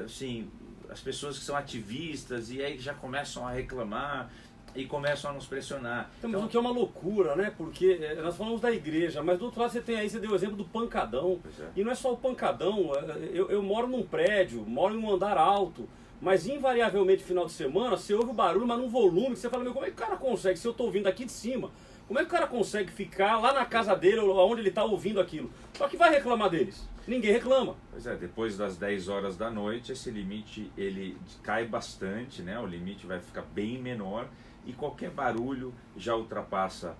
assim, as pessoas que são ativistas, e aí já começam a reclamar e começam a nos pressionar. Então, o que é uma loucura, né? Porque nós falamos da igreja, mas do outro lado você deu o exemplo do pancadão. E não é só o pancadão. Eu moro num prédio, moro em um andar alto, mas invariavelmente final de semana você ouve o barulho, mas num volume que você fala, como é que o cara consegue, se eu estou ouvindo aqui de cima, como é que o cara consegue ficar lá na casa dele, ou onde ele está ouvindo aquilo? Só que vai reclamar deles. Ninguém reclama. Pois é, depois das 10 horas da noite, esse limite ele cai bastante, né? O limite vai ficar bem menor, e qualquer barulho já ultrapassa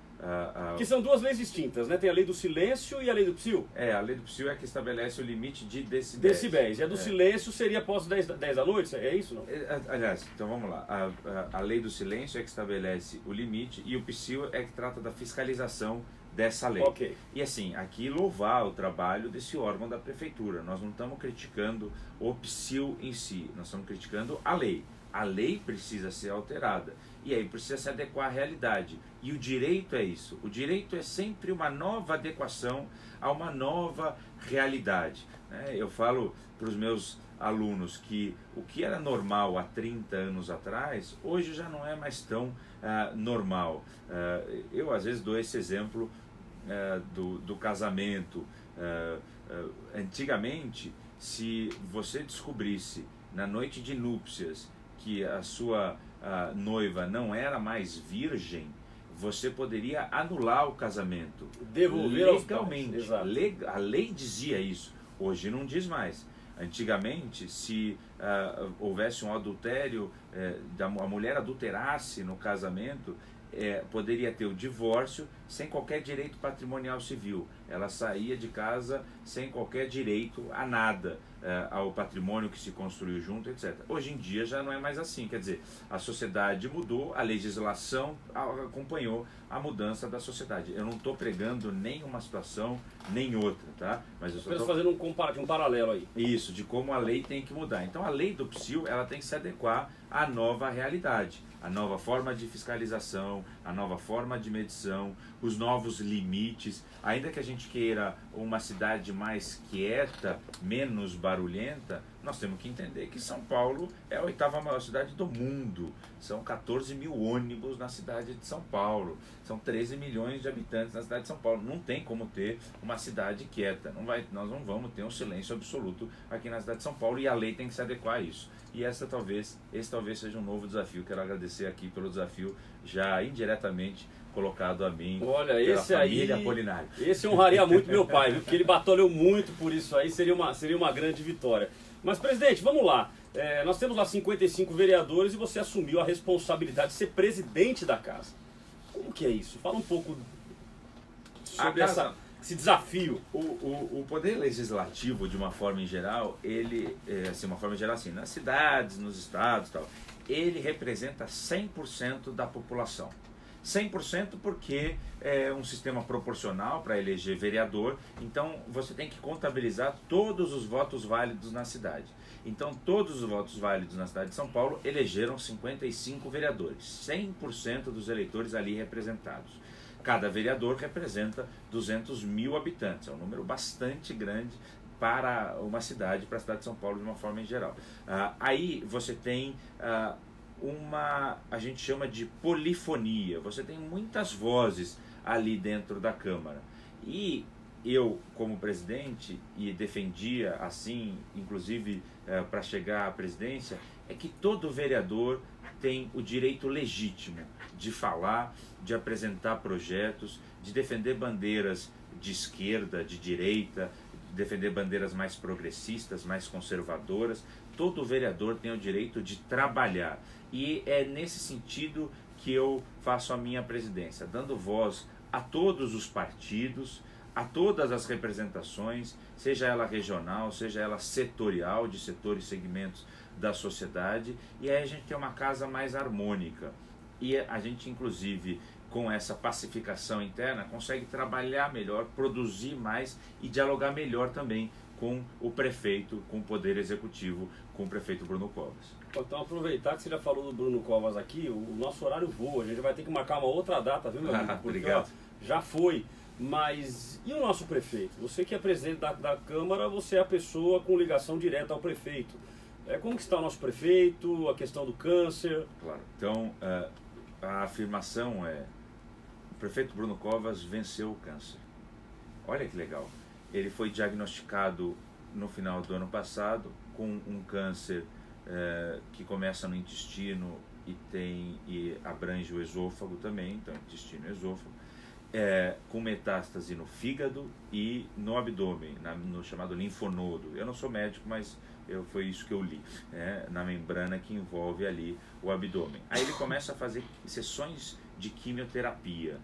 Que são duas leis distintas, né? Tem a lei do silêncio e a lei do PSIL. A lei do PSIL é que estabelece o limite de decibéis. E a do silêncio seria após 10 da noite, é isso, não? Aliás, então vamos lá. A lei do silêncio é que estabelece o limite, e o PSIL é que trata da fiscalização dessa lei. Okay. E assim, aqui louvar o trabalho desse órgão da prefeitura. Nós não estamos criticando o PSIL em si, nós estamos criticando a lei. A lei precisa ser alterada, e aí precisa se adequar à realidade. E o direito é isso. O direito é sempre uma nova adequação a uma nova realidade, né? Eu falo para os meus alunos que o que era normal há 30 anos atrás, hoje já não é mais tão normal. Eu às vezes dou esse exemplo do casamento. Antigamente, se você descobrisse na noite de núpcias que a sua noiva não era mais virgem, você poderia anular o casamento. Devolver legalmente. A lei dizia isso. Hoje não diz mais. Antigamente, se houvesse um adultério, a mulher adulterasse no casamento, poderia ter o divórcio sem qualquer direito patrimonial civil. Ela saía de casa sem qualquer direito a nada, ao patrimônio que se construiu junto, etc. Hoje em dia já não é mais assim. Quer dizer, a sociedade mudou, a legislação acompanhou a mudança da sociedade. Eu não estou pregando nem uma situação nem outra, tá? Mas eu só estou fazendo um paralelo aí. Isso, de como a lei tem que mudar. Então a lei do PSIL, ela tem que se adequar à nova realidade, a nova forma de fiscalização, a nova forma de medição, os novos limites. Ainda que a gente queira uma cidade mais quieta, menos barulhenta, nós temos que entender que São Paulo é a 8ª maior cidade do mundo. São 14 mil ônibus na cidade de São Paulo. São 13 milhões de habitantes na cidade de São Paulo. Não tem como ter uma cidade quieta. Nós não vamos ter um silêncio absoluto aqui na cidade de São Paulo, e a lei tem que se adequar a isso. E esse talvez seja um novo desafio. Quero agradecer aqui pelo desafio já indiretamente colocado a mim. Olha, pela esse família aí, Apolinário. esse honraria muito meu pai, viu? Porque ele batalhou muito por isso aí, seria uma grande vitória. Mas, presidente, vamos lá. Nós temos lá 55 vereadores e você assumiu a responsabilidade de ser presidente da casa. Como que é isso? Fala um pouco sobre esse desafio. O poder legislativo, de uma forma em geral, ele, assim, uma forma em geral, assim, nas cidades, nos estados e tal, ele representa 100% da população. 100% porque é um sistema proporcional para eleger vereador, então você tem que contabilizar todos os votos válidos na cidade. Então todos os votos válidos na cidade de São Paulo elegeram 55 vereadores, 100% dos eleitores ali representados. Cada vereador representa 200 mil habitantes, é um número bastante grande para uma cidade, para a cidade de São Paulo de uma forma em geral. Aí você tem a gente chama de polifonia, você tem muitas vozes ali dentro da Câmara. E eu, como presidente, e defendia assim, inclusive para chegar à presidência, é que todo vereador tem o direito legítimo de falar, de apresentar projetos, de defender bandeiras de esquerda, de direita, defender bandeiras mais progressistas, mais conservadoras. Todo vereador tem o direito de trabalhar. E é nesse sentido que eu faço a minha presidência, dando voz a todos os partidos, a todas as representações, seja ela regional, seja ela setorial, de setores e segmentos da sociedade, e aí a gente tem uma casa mais harmônica. E a gente, inclusive, com essa pacificação interna, consegue trabalhar melhor, produzir mais e dialogar melhor também com o prefeito, com o Poder Executivo, com o prefeito Bruno Covas. Então, aproveitar que você já falou do Bruno Covas aqui, o nosso horário voa, a gente vai ter que marcar uma outra data, viu, meu amigo? Porque, obrigado. Já foi, mas e o nosso prefeito? Você que é presidente da Câmara, você é a pessoa com ligação direta ao prefeito. Como que está o nosso prefeito, a questão do câncer? Claro, então a afirmação é: o prefeito Bruno Covas venceu o câncer. Olha que legal. Ele foi diagnosticado no final do ano passado com um câncer que começa no intestino e abrange o esôfago também, então intestino e esôfago, com metástase no fígado e no abdômen, no chamado linfonodo. Eu não sou médico, mas foi isso que eu li, na membrana que envolve ali o abdômen. Aí ele começa a fazer sessões de quimioterapia.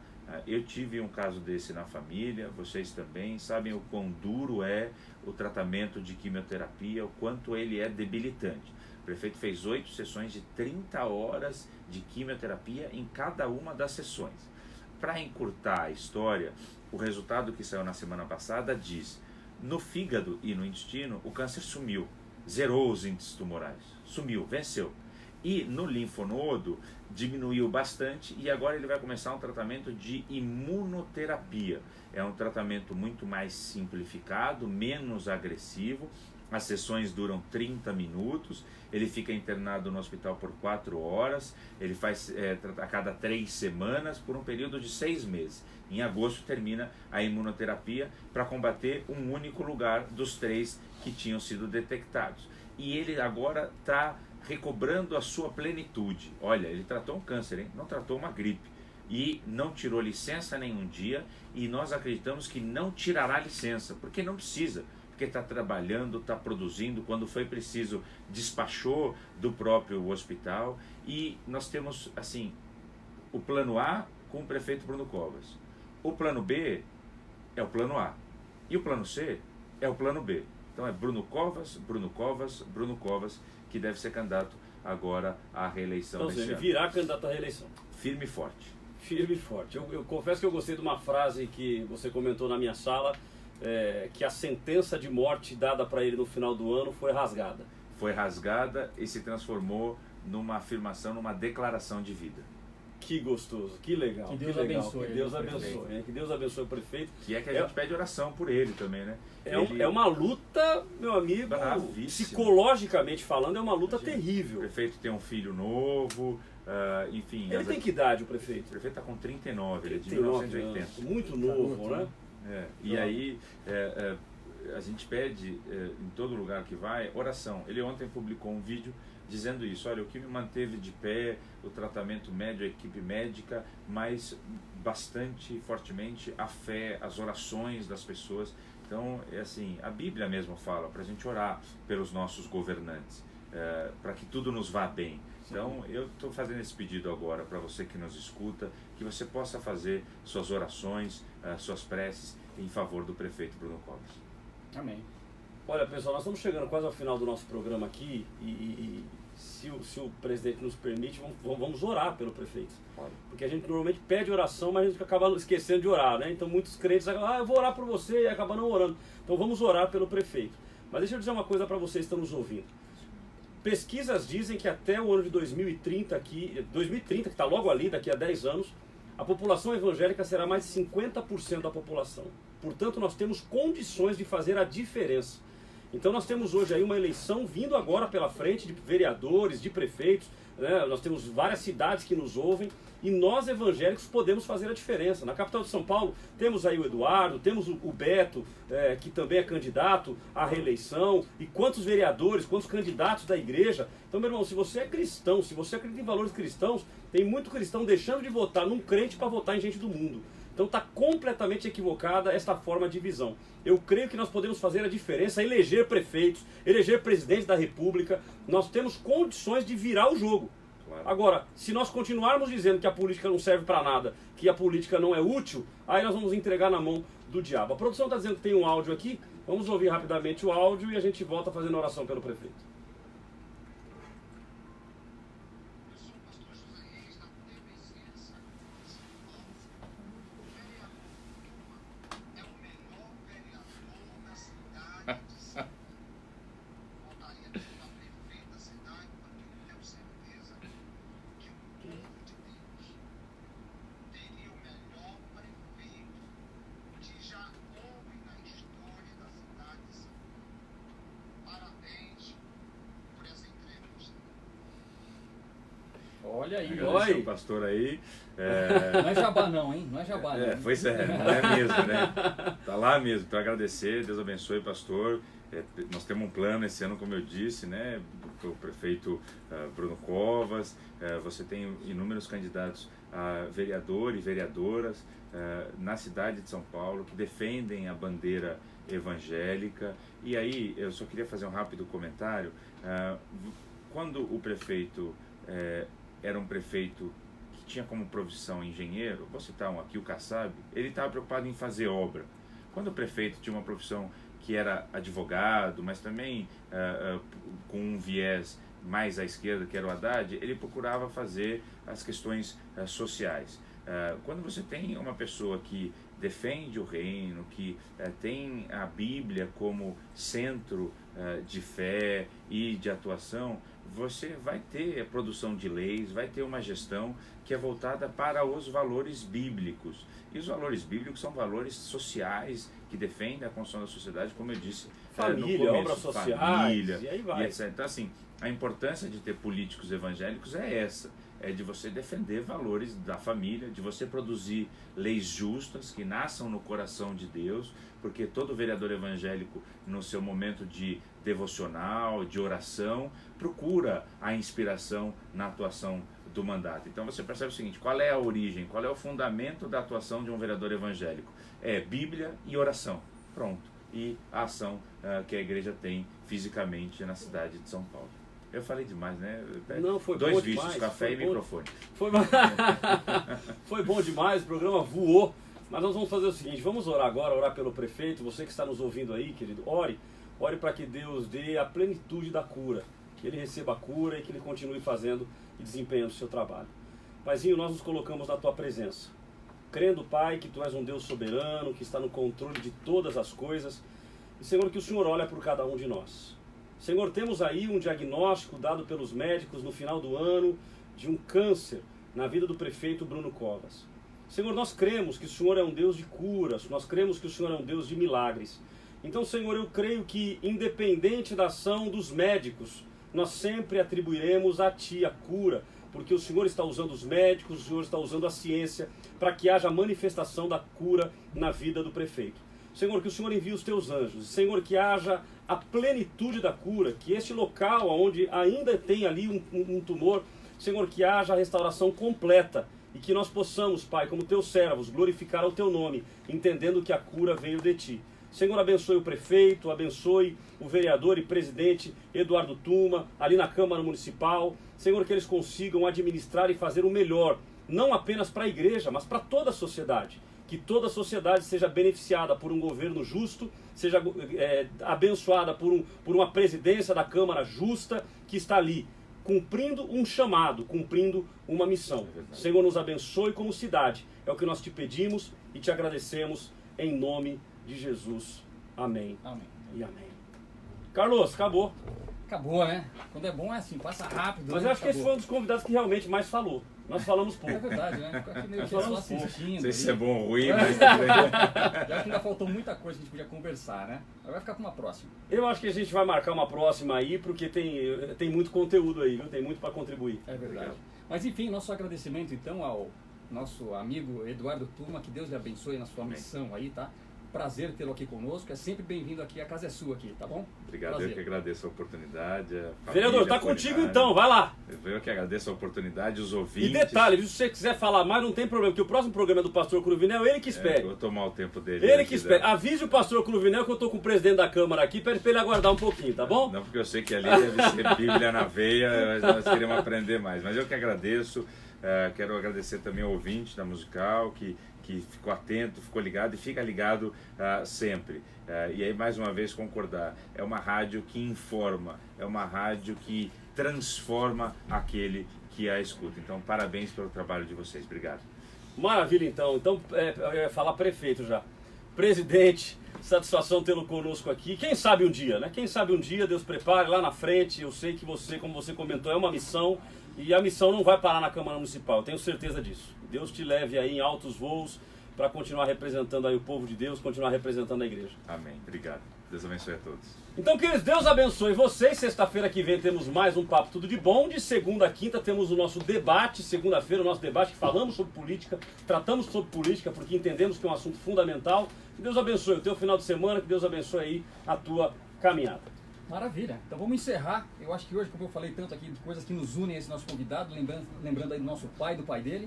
Eu tive um caso desse na família, vocês também sabem o quão duro é o tratamento de quimioterapia, o quanto ele é debilitante. O prefeito fez 8 sessões de 30 horas de quimioterapia em cada uma das sessões. Para encurtar a história, o resultado que saiu na semana passada diz: no fígado e no intestino o câncer sumiu, zerou os índices tumorais, sumiu, venceu. E no linfonodo diminuiu bastante e agora ele vai começar um tratamento de imunoterapia. É um tratamento muito mais simplificado, menos agressivo. As sessões duram 30 minutos, ele fica internado no hospital por 4 horas, ele faz a cada 3 semanas por um período de 6 meses. Em agosto termina a imunoterapia para combater um único lugar dos 3 que tinham sido detectados. E ele agora está recobrando a sua plenitude. Olha, ele tratou um câncer, hein? Não tratou uma gripe. E não tirou licença nenhum dia, e nós acreditamos que não tirará licença, porque não precisa. Porque está trabalhando, está produzindo, quando foi preciso despachou do próprio hospital. E nós temos, assim, o plano A com o prefeito Bruno Covas. O plano B é o plano A. E o plano C é o plano B. Então é Bruno Covas, Bruno Covas, Bruno Covas, que deve ser candidato agora à reeleição. Então, ele virá candidato à reeleição. Firme e forte. Firme e forte. Eu confesso que eu gostei de uma frase que você comentou na minha sala, que a sentença de morte dada para ele no final do ano foi rasgada. Foi rasgada e se transformou numa afirmação, numa declaração de vida. Que gostoso, que legal. Que Deus legal, abençoe. Que Deus abençoe, né? Que Deus abençoe o prefeito. Que é que a gente pede oração por ele também, né? É uma luta, meu amigo, bravíssima. Psicologicamente falando, é uma luta O terrível. prefeito tem um filho novo, enfim... Ele tem que idade, o prefeito? O prefeito está com 39, ele é de 39 1980. anos, muito novo, né? E aí, a gente pede, em todo lugar que vai, oração. Ele ontem publicou um vídeo dizendo isso: olha, o que me manteve de pé, o tratamento médio, a equipe médica, mas bastante fortemente a fé, as orações das pessoas. Então, é assim, a Bíblia mesmo fala para a gente orar pelos nossos governantes, para que tudo nos vá bem. Então, eu estou fazendo esse pedido agora para você que nos escuta, que você possa fazer suas orações, suas preces em favor do prefeito Bruno Covas. Amém. Olha, pessoal, nós estamos chegando quase ao final do nosso programa aqui e se o presidente nos permite, vamos orar pelo prefeito. Porque a gente normalmente pede oração, mas a gente acaba esquecendo de orar, né? Então muitos crentes acabam, eu vou orar por você, e acabam não orando. Então vamos orar pelo prefeito. Mas deixa eu dizer uma coisa para vocês que estão nos ouvindo. Pesquisas dizem que até o ano de 2030, que está logo ali, daqui a 10 anos, a população evangélica será mais de 50% da população. Portanto, nós temos condições de fazer a diferença. Então nós temos hoje aí uma eleição vindo agora pela frente de vereadores, de prefeitos, né? Nós temos várias cidades que nos ouvem e nós evangélicos podemos fazer a diferença. Na capital de São Paulo temos aí o Eduardo, temos o Beto, que também é candidato à reeleição, e quantos vereadores, quantos candidatos da igreja. Então, meu irmão, se você é cristão, se você acredita em valores cristãos, tem muito cristão deixando de votar num crente para votar em gente do mundo. Então está completamente equivocada esta forma de visão. Eu creio que nós podemos fazer a diferença, eleger prefeitos, eleger presidente da república. Nós temos condições de virar o jogo. Claro. Agora, se nós continuarmos dizendo que a política não serve para nada, que a política não é útil, aí nós vamos entregar na mão do diabo. A produção está dizendo que tem um áudio aqui. Vamos ouvir rapidamente o áudio e a gente volta fazendo oração pelo prefeito. Olha aí, olha o pastor aí. Não é jabá não, hein? Não é jabá não. Pois é, não é mesmo, né? Tá lá mesmo, para agradecer, Deus abençoe, pastor. Nós temos um plano esse ano, como eu disse, né? O prefeito Bruno Covas, você tem inúmeros candidatos a vereador e vereadoras na cidade de São Paulo que defendem a bandeira evangélica. E aí, eu só queria fazer um rápido comentário. Quando o prefeito era um prefeito que tinha como profissão engenheiro, vou citar um aqui, o Kassab, ele estava preocupado em fazer obra. Quando o prefeito tinha uma profissão que era advogado, mas também com um viés mais à esquerda, que era o Haddad, ele procurava fazer as questões sociais. Quando você tem uma pessoa que defende o reino, que tem a Bíblia como centro de fé e de atuação, você vai ter a produção de leis, vai ter uma gestão que é voltada para os valores bíblicos. E os valores bíblicos são valores sociais que defendem a construção da sociedade, como eu disse família, no começo, obras sociais, família, e aí vai. E etc. Então, assim, a importância de ter políticos evangélicos é essa. É de você defender valores da família, de você produzir leis justas que nasçam no coração de Deus, porque todo vereador evangélico, no seu momento de devocional, de oração, procura a inspiração na atuação do mandato. Então você percebe o seguinte: qual é a origem, qual é o fundamento da atuação de um vereador evangélico? É Bíblia e oração. Pronto. E a ação que a igreja tem fisicamente na cidade de São Paulo. Eu falei demais, né? Não, foi 2 bom vídeos, demais, café e bom. microfone. Foi bom demais, o programa voou. Mas nós vamos fazer o seguinte, vamos orar agora, orar pelo prefeito. Você que está nos ouvindo aí, querido, ore para que Deus dê a plenitude da cura, que ele receba a cura e que ele continue fazendo e desempenhando o seu trabalho. Paizinho, nós nos colocamos na tua presença, crendo, Pai, que tu és um Deus soberano, que está no controle de todas as coisas, e Senhor, que o Senhor olha por cada um de nós. Senhor, temos aí um diagnóstico dado pelos médicos no final do ano de um câncer na vida do prefeito Bruno Covas. Senhor, nós cremos que o Senhor é um Deus de curas, nós cremos que o Senhor é um Deus de milagres. Então, Senhor, eu creio que, independente da ação dos médicos, nós sempre atribuiremos a Ti a cura, porque o Senhor está usando os médicos, o Senhor está usando a ciência para que haja manifestação da cura na vida do prefeito. Senhor, que o Senhor envie os Teus anjos. Senhor, que haja a plenitude da cura, que este local onde ainda tem ali um tumor, Senhor, que haja a restauração completa e que nós possamos, Pai, como Teus servos, glorificar o Teu nome, entendendo que a cura veio de Ti. Senhor, abençoe o prefeito, abençoe o vereador e presidente Eduardo Tuma, ali na Câmara Municipal. Senhor, que eles consigam administrar e fazer o melhor, não apenas para a igreja, mas para toda a sociedade. Que toda a sociedade seja beneficiada por um governo justo, seja abençoada por uma presidência da Câmara justa, que está ali, cumprindo um chamado, cumprindo uma missão. Senhor, nos abençoe como cidade. É o que nós te pedimos e te agradecemos em nome de Jesus. Amém. Amém. E amém. Carlos, acabou. Acabou, né? Quando é bom é assim, passa rápido. Mas eu acho que esse foi um dos convidados que realmente mais falou. Nós falamos pouco. É verdade, né? Fica aqui meio que só assistindo. Não sei se aí. é bom ou ruim, mas... Já acho que ainda faltou muita coisa que a gente podia conversar, né? Mas vai ficar com uma próxima. Eu acho que a gente vai marcar uma próxima aí, porque tem muito conteúdo aí, viu? Tem muito para contribuir. É verdade. Mas enfim, nosso agradecimento então ao nosso amigo Eduardo Tuma, que Deus lhe abençoe na sua missão aí, tá? Prazer tê-lo aqui conosco, é sempre bem-vindo aqui, a casa é sua aqui, tá bom? Obrigado, Prazer. eu que agradeço a oportunidade. Vereador, tá contigo então, vai lá. Eu que agradeço a oportunidade, os ouvintes. E detalhe, se você quiser falar mais, não tem problema, porque o próximo programa é do pastor Cruvinel, ele que espere. Eu vou tomar o tempo dele. Ele que espere. Avise o pastor Cruvinel que eu tô com o presidente da Câmara aqui, pede pra ele aguardar um pouquinho, tá bom? Não, porque eu sei que ali deve ser Bíblia na veia, nós queremos aprender mais. Mas eu que agradeço, quero agradecer também ao ouvinte da Musical, que ficou atento, ficou ligado e fica ligado sempre. E aí, mais uma vez, concordar, é uma rádio que informa, é uma rádio que transforma aquele que a escuta. Então, parabéns pelo trabalho de vocês. Obrigado. Maravilha, então. Então, eu ia falar prefeito já. Presidente, satisfação tê-lo conosco aqui. Quem sabe um dia, né? Quem sabe um dia, Deus prepare lá na frente. Eu sei que você, como você comentou, é uma missão. E a missão não vai parar na Câmara Municipal, eu tenho certeza disso. Deus te leve aí em altos voos para continuar representando aí o povo de Deus, continuar representando a igreja. Amém. Obrigado. Deus abençoe a todos. Então, queridos, Deus abençoe vocês. Sexta-feira que vem temos mais um Papo Tudo de Bom. De segunda a quinta temos o nosso debate. Segunda-feira o nosso debate que falamos sobre política, tratamos sobre política porque entendemos que é um assunto fundamental. Que Deus abençoe o teu final de semana, que Deus abençoe aí a tua caminhada. Maravilha. Então vamos encerrar. Eu acho que hoje, como eu falei tanto aqui de coisas que nos unem a esse nosso convidado, lembrando aí do nosso pai, do pai dele,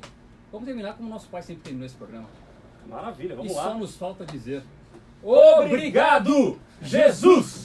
vamos terminar como o nosso pai sempre terminou esse programa. Maravilha, vamos e lá. só nos falta dizer: Obrigado, Jesus!